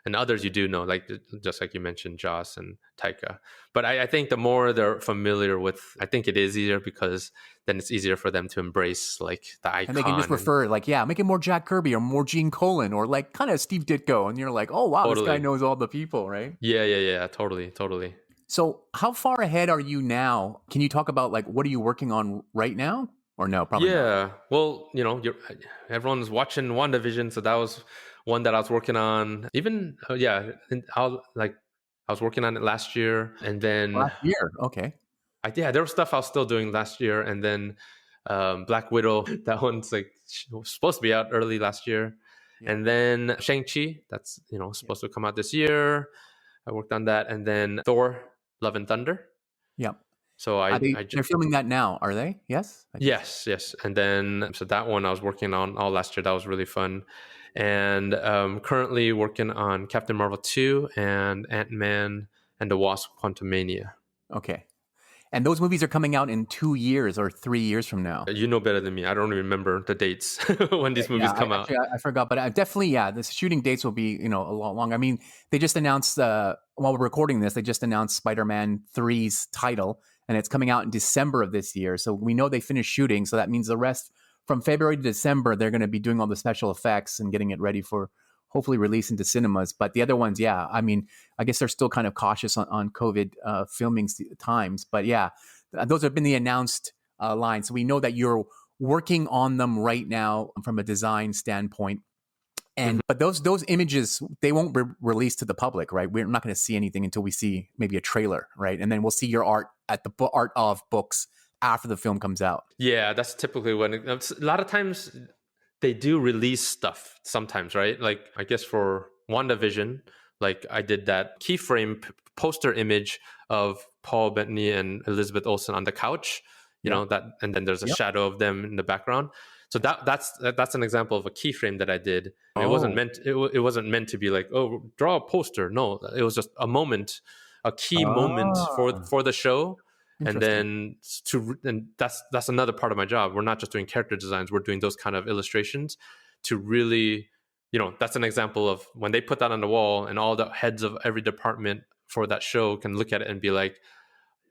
and others you do know, like just like you mentioned, Joss and Taika. But I think the more they're familiar with, I think it is easier because then it's easier for them to embrace like the icon. And they can just refer, like, make it more Jack Kirby or more Gene Colan or like kind of Steve Ditko, and you're like, oh wow, Totally. this guy knows all the people, right? Yeah. Totally. So how far ahead are you now? Can you talk about like what are you working on right now? Or no, probably not. Well, everyone's watching WandaVision, so that was one that I was working on. Even I was working on it last year, and then Last year, okay. There was stuff I was still doing last year, and then Black Widow, that one's like supposed to be out early last year, and then Shang-Chi, that's supposed to come out this year. I worked on that, and then Thor: Love and Thunder. Yeah. So they're filming that now, are they? Yes? Yes. And then, so that one I was working on all last year. That was really fun. And currently working on Captain Marvel 2 and Ant-Man and the Wasp: Quantumania. Okay. And those movies are coming out in 2 years or 3 years from now. You know better than me. I don't remember the dates when these movies come out. I forgot, but definitely, the shooting dates will be, a lot longer. I mean, they just announced, while we're recording this, they just announced Spider-Man 3's title, and it's coming out in December of this year. So we know they finished shooting. So that means the rest from February to December, they're going to be doing all the special effects and getting it ready for hopefully release into cinemas. But the other ones, I mean, I guess they're still kind of cautious on COVID filming times. But those have been the announced lines. So we know that you're working on them right now from a design standpoint. And but those images, they won't be released to the public, right? We're not going to see anything until we see maybe a trailer, right? And then we'll see your art at the Art of Books after the film comes out. Yeah, that's typically when a lot of times they do release stuff sometimes, right? Like I guess for WandaVision, like I did that keyframe poster image of Paul Bettany and Elizabeth Olsen on the couch, you know, that, and then there's a shadow of them in the background. So that's an example of a keyframe that I did. It wasn't meant to be like, oh, draw a poster. No, it was just a moment, a key moment for the show. And then that's another part of my job. We're not just doing character designs. We're doing those kind of illustrations to really, that's an example of when they put that on the wall and all the heads of every department for that show can look at it and be like,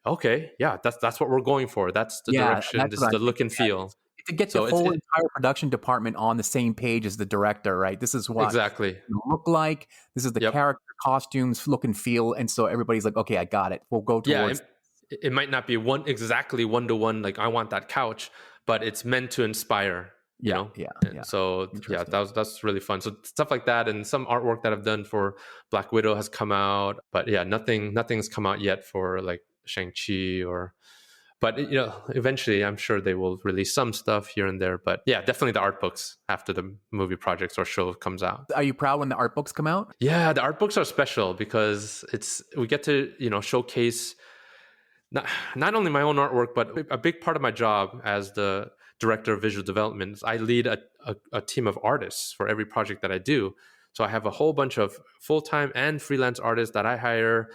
okay, that's what we're going for. That's the direction. This is the look and feel. To get the whole entire production department on the same page as the director, right? This is what exactly it look like. This is the character costumes, look and feel. And so everybody's like, okay, I got it. We'll go towards it might not be exactly one-to-one, like I want that couch, but it's meant to inspire, you know? So that's really fun. So stuff like that, and some artwork that I've done for Black Widow has come out, but nothing's come out yet for like Shang-Chi but eventually I'm sure they will release some stuff here and there. But definitely the art books after the movie projects or show comes out. Are you proud when the art books come out? Yeah, the art books are special because we get to, showcase not only my own artwork, but a big part of my job as the director of visual development is I lead a team of artists for every project that I do. So I have a whole bunch of full-time and freelance artists that I hire,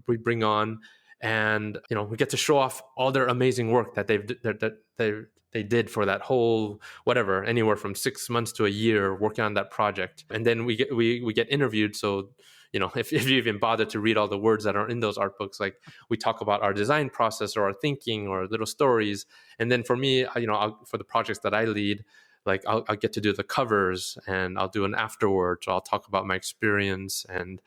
we bring on, and we get to show off all their amazing work that they did for that whole whatever, anywhere from 6 months to a year working on that project. And then we get interviewed. So if you even bother to read all the words that are in those art books, like we talk about our design process or our thinking or little stories. And then for me, for the projects that I lead, like I'll get to do the covers, and I'll do an afterwards. I'll talk about my experience and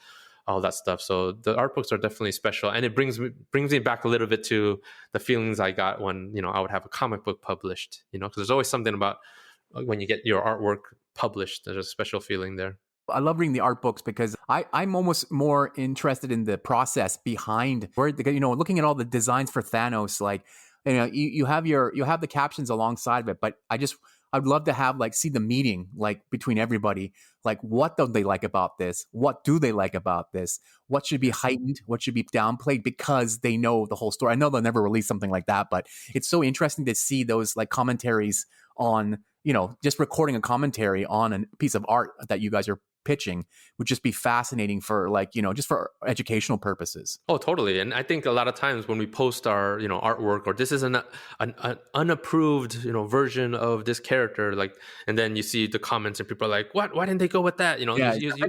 all that stuff. So the art books are definitely special, and it brings me back a little bit to the feelings I got when I would have a comic book published. Because there's always something about when you get your artwork published. There's a special feeling there. I love reading the art books because I'm almost more interested in the process behind where, looking at all the designs for Thanos. Like, you have the captions alongside of it, but I'd love to have see the meeting between everybody. Like, what don't they like about this? What do they like about this? What should be heightened? What should be downplayed because they know the whole story? I know they'll never release something like that, but it's so interesting to see those commentaries on, just recording a commentary on a piece of art that you guys are pitching would just be fascinating for just for educational purposes. Oh, totally. And I think a lot of times when we post our artwork, or this is an unapproved version of this character, and then you see the comments and people are like, why didn't they go with that? You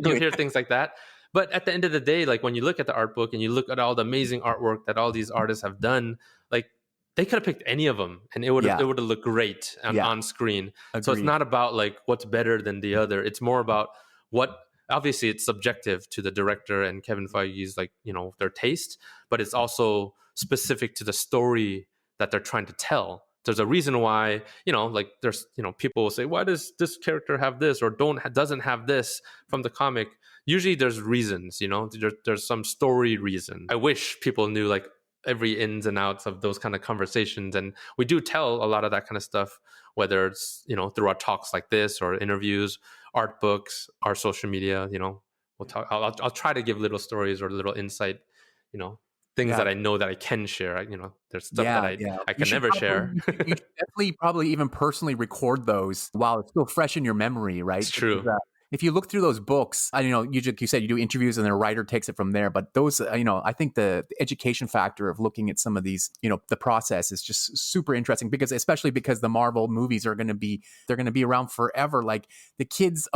hear things like that. But at the end of the day, when you look at the art book and you look at all the amazing artwork that all these artists have done, they could have picked any of them and it would have looked great on screen. Agreed. So it's not about what's better than the other. It's more about obviously it's subjective to the director and Kevin Feige's their taste, but it's also specific to the story that they're trying to tell. There's a reason why, there's, people will say, why does this character have this or doesn't have this from the comic? Usually there's reasons, there's some story reason. I wish people knew every ins and outs of those kind of conversations. And we do tell a lot of that kind of stuff, whether it's, through our talks like this or interviews, art books, our social media, we'll talk. I'll try to give little stories or little insight, things that I know that I can share. There's stuff that I can never share. You should definitely probably even personally record those while it's still fresh in your memory, right? It's true. Because, if you look through those books, you said you do interviews and then a writer takes it from there. But those, I think the education factor of looking at some of these, the process is just super interesting especially because the Marvel movies they're going to be around forever. Like the kids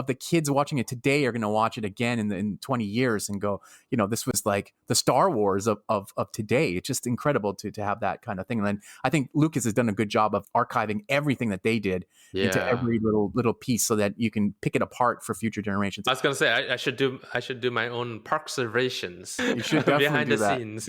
watching it today are going to watch it again in 20 years and go, this was like the Star Wars of today. It's just incredible to have that kind of thing. And then I think Lucas has done a good job of archiving everything that they did into every little piece so that you can pick it apart for future generations. I was going to say I should do my own park observations. You should definitely behind do the that. scenes.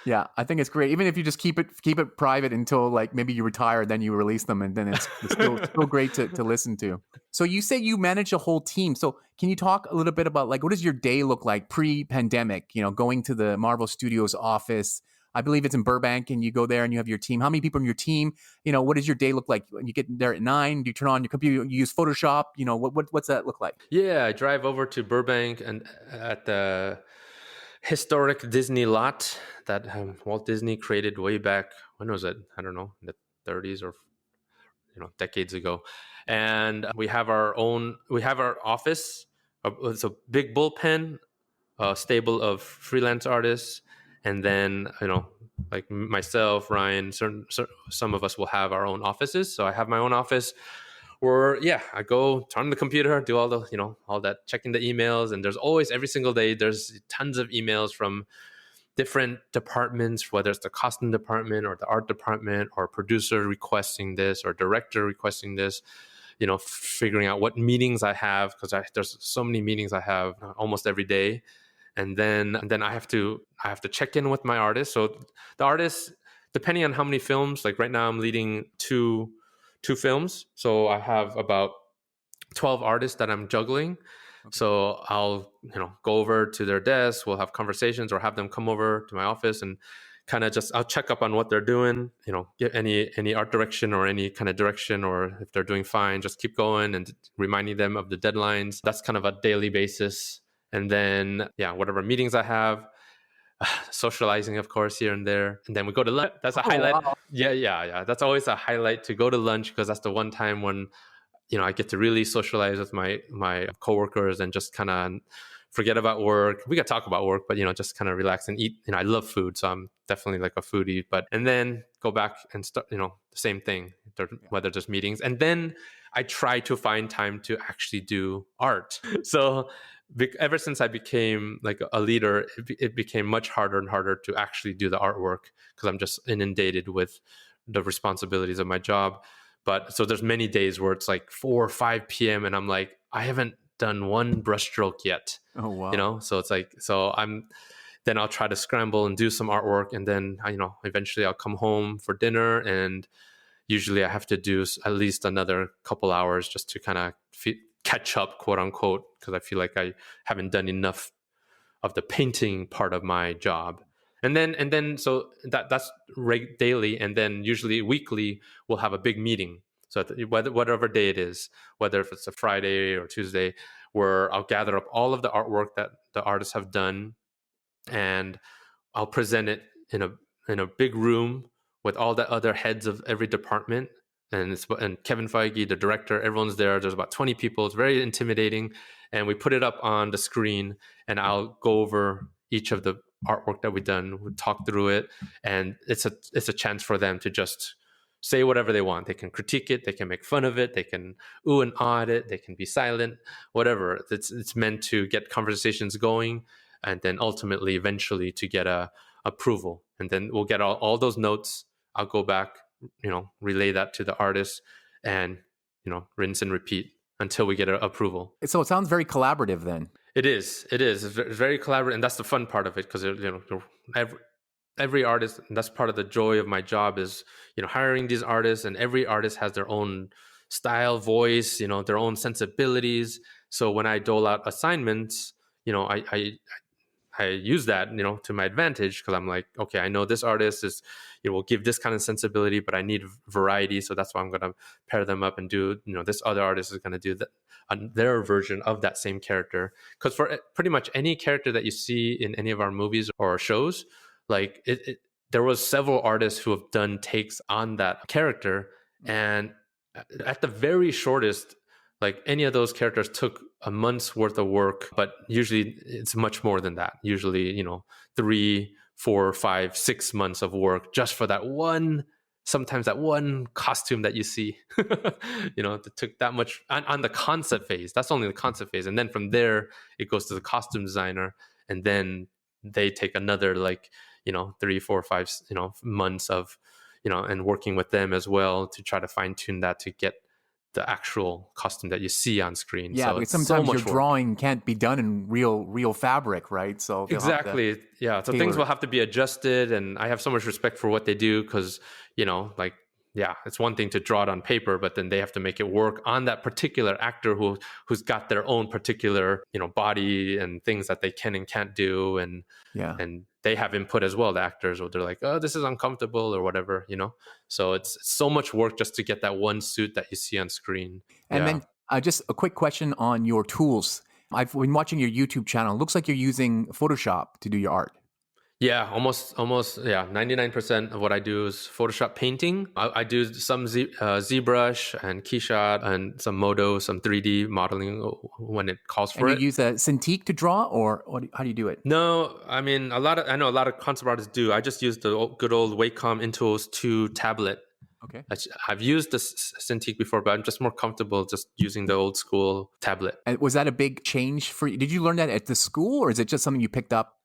Yeah, I think it's great. Even if you just keep it private until maybe you retire, then you release them, and then it's still great to listen to. So you say you manage a whole team. So can you talk a little bit about what does your day look like pre-pandemic? Going to the Marvel Studios office. I believe it's in Burbank, and you go there and you have your team. How many people in your team? What does your day look like? When you get there at 9, do you turn on your computer? You use Photoshop? What's that look like? Yeah, I drive over to Burbank and at the historic Disney lot that Walt Disney created way back. When was it? I don't know, in the 30s or decades ago. And we have our office. It's a big bullpen, a stable of freelance artists. And then, like myself, Ryan, some of us will have our own offices. So I have my own office where, I go turn on the computer, do all the, all that, checking the emails. And there's always, every single day, there's tons of emails from different departments, whether it's the costume department or the art department or producer requesting this or director requesting this, figuring out what meetings I have, because there's so many meetings I have almost every day. And then I have to check in with my artists. So the artists, depending on how many films, like right now I'm leading two films. So I have about 12 artists that I'm juggling. Okay. So I'll, go over to their desk. We'll have conversations or have them come over to my office and kind of I'll check up on what they're doing, get any art direction or any kind of direction, or if they're doing fine, just keep going and reminding them of the deadlines. That's kind of a daily basis. And then, whatever meetings I have, socializing, of course, here and there. And then we go to lunch. That's a highlight. Wow. Yeah. That's always a highlight, to go to lunch, because that's the one time when I get to really socialize with my coworkers and just kind of forget about work. We could talk about work, but just kind of relax and eat. I love food, so I'm definitely like a foodie. But and then go back and start, the same thing, whether there's meetings, and then I try to find time to actually do art. So ever since I became like a leader, it became much harder and harder to actually do the artwork because I'm just inundated with the responsibilities of my job. But so there's many days where it's like 4 or 5 p.m. and I'm like, I haven't done one brushstroke yet. Oh, wow. So it's like, then I'll try to scramble and do some artwork. And then, eventually I'll come home for dinner, and usually I have to do at least another couple hours just to kind of catch up, quote unquote, because I feel like I haven't done enough of the painting part of my job. And then so that's daily, and then usually weekly we'll have a big meeting. So whatever day it is, whether if it's a Friday or Tuesday, where I'll gather up all of the artwork that the artists have done, and I'll present it in a big room with all the other heads of every department, and Kevin Feige, the director, everyone's there. There's about 20 people. It's very intimidating, and we put it up on the screen, and I'll go over each of the artwork that we've done. We'll talk through it, and it's a chance for them to just say whatever they want. They can critique it, they can make fun of it, they can ooh and ah at it, they can be silent, whatever. It's meant to get conversations going, and then ultimately, eventually, to get a approval. And then we'll get all those notes. I'll go back, relay that to the artist, and rinse and repeat until we get an approval. So it sounds very collaborative then. It is. It's very collaborative, and that's the fun part of it, because every artist, and that's part of the joy of my job, is hiring these artists, and every artist has their own style, voice, their own sensibilities. So when I dole out assignments, I use that, to my advantage, because I'm like, okay, I know this artist is, will give this kind of sensibility, but I need variety. So that's why I'm going to pair them up and do, this other artist is going to do their version of that same character. Because for pretty much any character that you see in any of our movies or shows, like there was several artists who have done takes on that character. And at the very shortest, like any of those characters took a month's worth of work, but usually it's much more than that. Usually, 3, 4, 5, 6 months of work just for that one, sometimes that one costume that you see. It took that much on the concept phase. That's only the concept phase. And then from there, it goes to the costume designer. And then they take another 3, 4, 5, months of, and working with them as well to try to fine tune that to get the actual costume that you see on screen. Yeah, so because sometimes your drawing can't be done in real fabric, right? So exactly, yeah. So things will have to be adjusted, and I have so much respect for what they do, because it's one thing to draw it on paper, but then they have to make it work on that particular actor who's got their own particular body and things that they can and can't do, and they have input as well, the actors, or they're like, oh, this is uncomfortable or whatever, so it's so much work just to get that one suit that you see on screen. And then just a quick question on your tools. I've been watching your YouTube channel. It looks like you're using Photoshop to do your art. Yeah, almost. Yeah, 99% of what I do is Photoshop painting. I do some ZBrush and Keyshot and some Modo, some 3D modeling when it calls for it. And you use a Cintiq to draw, or how do you do it? No, I mean, I know a lot of concept artists do. I just use the good old Wacom Intuos 2 tablet. Okay. I've used the Cintiq before, but I'm just more comfortable just using the old school tablet. And was that a big change for you? Did you learn that at the school, or is it just something you picked up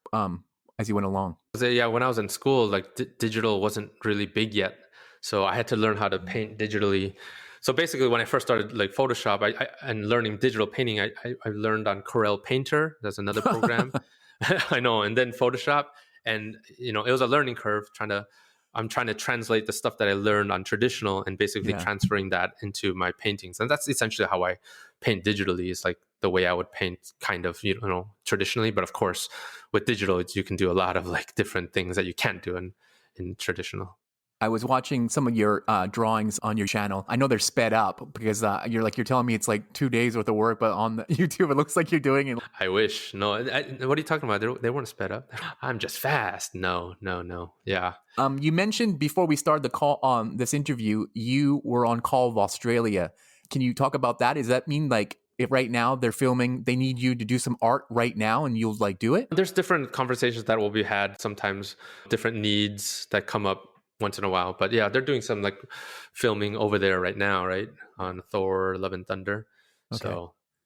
as you went along? Yeah, when I was in school, digital wasn't really big yet, so I had to learn how to paint digitally. So basically, when I first started Photoshop and learning digital painting, I learned on Corel Painter. That's another program. I know, and then Photoshop, and it was a learning curve. I'm trying to translate the stuff that I learned on traditional and basically transferring that into my paintings, and that's essentially how I paint digitally. It's like the way I would paint kind of, traditionally. But of course, with digital, you can do a lot of different things that you can't do in traditional. I was watching some of your drawings on your channel. I know they're sped up because you're telling me it's 2 days worth of work, but on the YouTube, it looks like you're doing it. I wish. No, what are you talking about? They weren't sped up. I'm just fast. No. Yeah. You mentioned before we started the call on this interview, you were on call with Australia. Can you talk about that? Does that mean like if right now they're filming, they need you to do some art right now and you'll like do it? There's different conversations that will be had, sometimes different needs that come up once in a while. But yeah, they're doing some like filming over there right now, right? On Thor, Love and Thunder. Okay.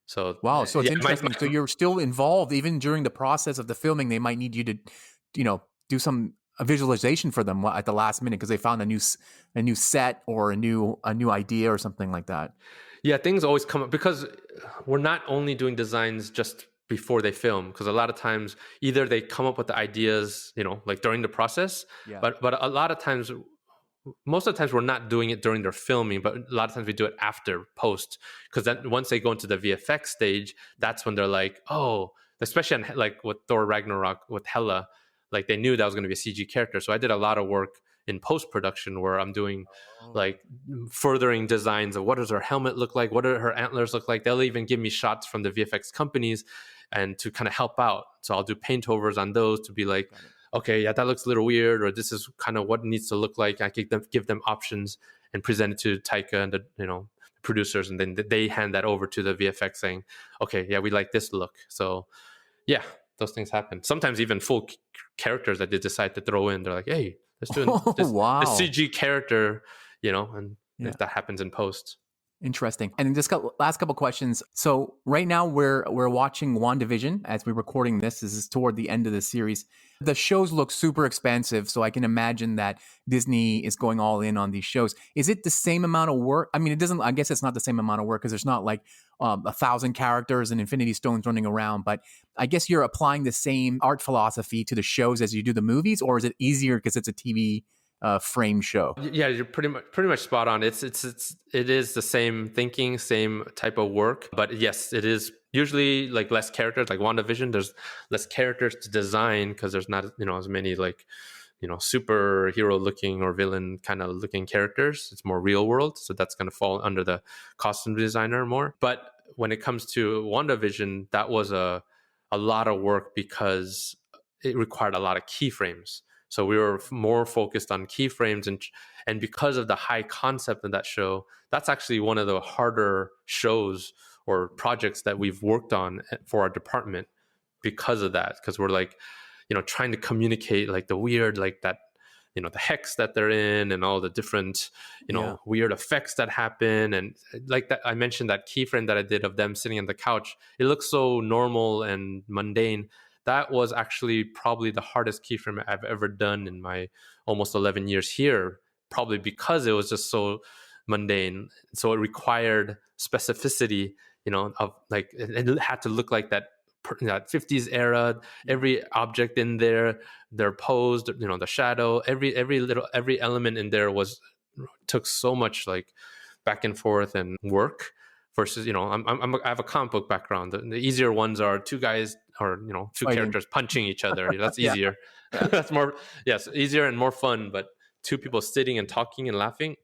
So Wow. So it's yeah, interesting. So you're still involved even during the process of the filming. They might need you to, do some a visualization for them at the last minute because they found a new set or a new idea or something like that. yeah, things always come up because we're not only doing designs just before they film, because a lot of times either they come up with the ideas, like during the process, Yeah. but a lot of times, most of the times we're not doing it during their filming, but a lot of times we do it after post, because then once they go into the VFX stage, that's when they're like, oh, especially on, like with Thor Ragnarok with Hella, like they knew that was going to be a CG character. So I did a lot of work in post production where I'm doing like furthering designs of what does her helmet look like, what do her antlers look like. They'll even give me shots from the VFX companies and to kind of help out. So I'll do paint overs on those to be like, okay, yeah, that looks a little weird, or this is kind of what it needs to look like. I can give them options and present it to Taika and the producers, and then they hand that over to the VFX saying, okay, yeah, we like this look. So yeah, those things happen. Sometimes even full characters that they decide to throw in, they're like, hey, let's do this CG character, and if that happens in post. Interesting. And then just last couple questions. So right now we're watching WandaVision as we're recording this. This is toward the end of the series. The shows look super expensive, so I can imagine that Disney is going all in on these shows. Is it the same amount of work? I mean, it doesn't. I guess it's not the same amount of work because there's not like 1,000 characters and Infinity Stones running around. But I guess you're applying the same art philosophy to the shows as you do the movies, or is it easier because it's a TV frame show? Yeah, you're pretty much spot on. It is the same thinking, same type of work, but yes, it is usually like less characters. Like WandaVision, there's less characters to design because there's not as many like superhero looking or villain kind of looking characters. It's more real world, so that's going to fall under the costume designer more. But when it comes to WandaVision, that was a lot of work because it required a lot of keyframes. So we were more focused on keyframes, and because of the high concept of that show, that's actually one of the harder shows or projects that we've worked on for our department because of that. Because we're like, trying to communicate like the weird, like that, the hex that they're in and all the different, weird effects that happen. And like that, I mentioned that keyframe that I did of them sitting on the couch. It looks so normal and mundane. That was actually probably the hardest keyframe I've ever done in my almost 11 years here, probably because it was just so mundane. So it required specificity, of like, it had to look like that 50s era, every object in there, they're posed, the shadow, every element in there took so much like back and forth and work. Versus, I have a comic book background. The easier ones are two guys or two characters punching each other. That's easier. That's more, yes, easier and more fun. But two people sitting and talking and laughing,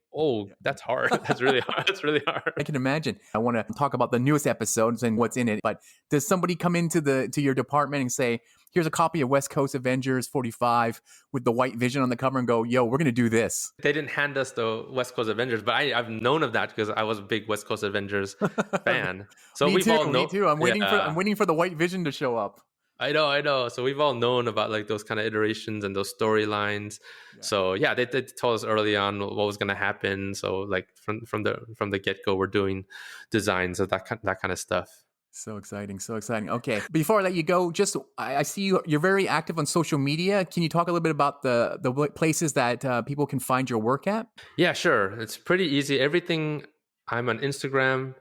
that's hard. That's really hard. That's really hard. I can imagine. I want to talk about the newest episodes and what's in it. But does somebody come into your department and say, here's a copy of West Coast Avengers 45 with the white Vision on the cover and go, yo, we're going to do this? They didn't hand us the West Coast Avengers, but I've known of that because I was a big West Coast Avengers fan. So me too. I'm waiting for the white Vision to show up. I know. So we've all known about like those kind of iterations and those storylines. Yeah. So yeah, they told us early on what was going to happen. So like from the get go, we're doing designs of that kind of stuff. So exciting. Okay, before I let you go, just I see you're very active on social media. Can you talk a little bit about the places that people can find your work at? Yeah, sure. It's pretty easy. Everything. I'm on Instagram,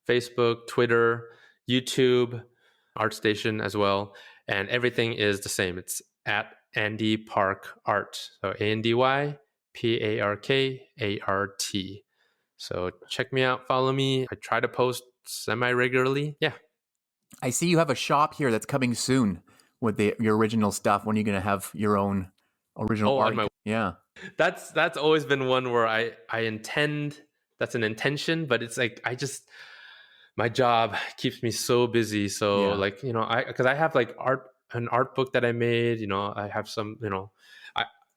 Facebook, Twitter, YouTube, ArtStation as well, and everything is the same. It's at Andy Park Art. So ANDYPARKART. So check me out, follow me. I try to post semi-regularly. Yeah. I see you have a shop here that's coming soon with your original stuff. When are you going to have your own original art? Yeah. That's always been one where I intend, that's an intention, but it's like my job keeps me so busy. So like, because I have like an art book that I made, I have some,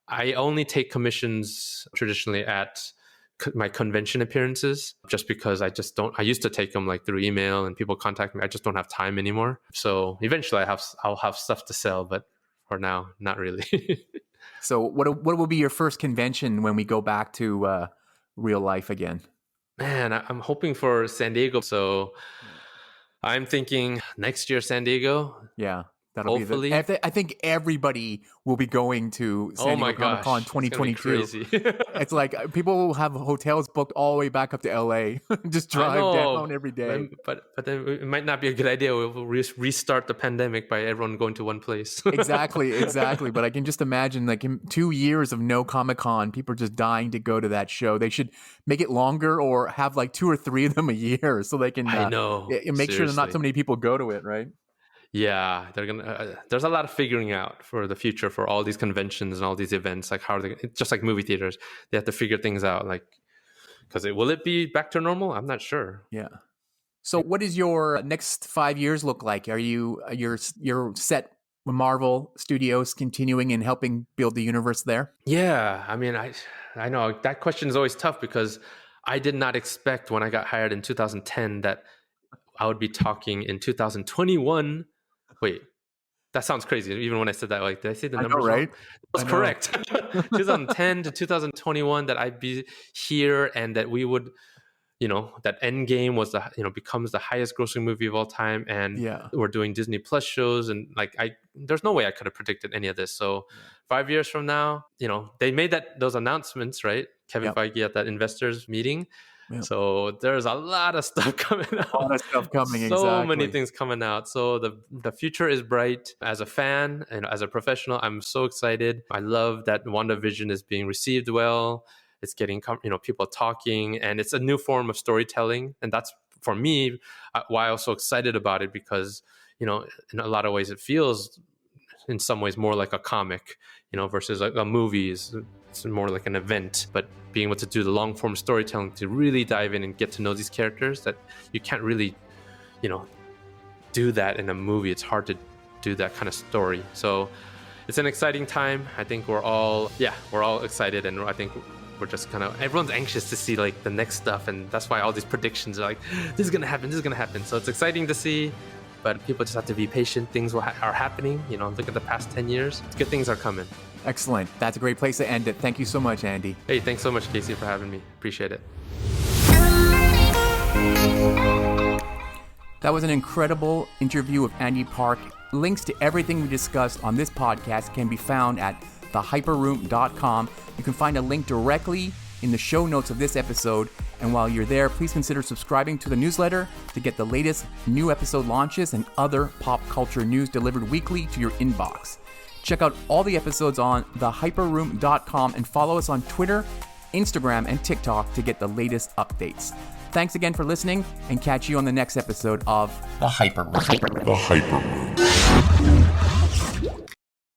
I only take commissions traditionally at my convention appearances, just because I used to take them like through email and people contact me. I just don't have time anymore. So eventually I'll have stuff to sell, but for now, not really. So what will be your first convention when we go back to real life again? Man, I'm hoping for San Diego. So I'm thinking next year, San Diego. Yeah. Hopefully. I think everybody will be going to San Diego Comic-Con 2022. It's gonna be crazy. It's like people will have hotels booked all the way back up to LA. Just drive down every day. But then it might not be a good idea. We'll restart the pandemic by everyone going to one place. Exactly. But I can just imagine, like, in 2 years of no Comic-Con, people are just dying to go to that show. They should make it longer or have like 2 or 3 of them a year so they can make sure that not so many people go to it, right? Yeah, they're gonna. There's a lot of figuring out for the future for all these conventions and all these events. Like, how are they? Just like movie theaters, they have to figure things out. Like, because will it be back to normal? I'm not sure. Yeah. So, what does your next 5 years look like? Are you're set with Marvel Studios, continuing and helping build the universe there? Yeah, I mean, I know that question is always tough because I did not expect when I got hired in 2010 that I would be talking in 2021. Wait, that sounds crazy. Even when I said that, like, did I say the numbers right? That's correct. 2010 to 2021, that I'd be here and that we would, that Endgame was becomes the highest grossing movie of all time. And we're doing Disney Plus shows. And like, there's no way I could have predicted any of this. So 5 years from now, they made those announcements, right? Kevin Feige at that investors meeting. Yeah. So there's a lot of stuff coming out. A lot of stuff coming, so many things coming out. So the future is bright. As a fan and as a professional, I'm so excited. I love that WandaVision is being received well. It's getting people talking, and it's a new form of storytelling. And that's, for me, why I was so excited about it, because in a lot of ways it feels in some ways more like a comic, versus a movie. It's more like an event, but being able to do the long form storytelling to really dive in and get to know these characters, that you can't really, do that in a movie. It's hard to do that kind of story. So it's an exciting time. I think we're all excited, and I think we're just everyone's anxious to see like the next stuff, and that's why all these predictions are like, this is gonna happen. So it's exciting to see. But people just have to be patient. Things are happening. Look at the past 10 years. Good things are coming. Excellent. That's a great place to end it. Thank you so much, Andy. Hey, thanks so much, Casey, for having me. Appreciate it. That was an incredible interview with Andy Park. Links to everything we discussed on this podcast can be found at thehyperroom.com. You can find a link directly in the show notes of this episode. And while you're there, please consider subscribing to the newsletter to get the latest new episode launches and other pop culture news delivered weekly to your inbox. Check out all the episodes on thehyperroom.com and follow us on Twitter, Instagram, and TikTok to get the latest updates. Thanks again for listening, and catch you on the next episode of The Hyper Room.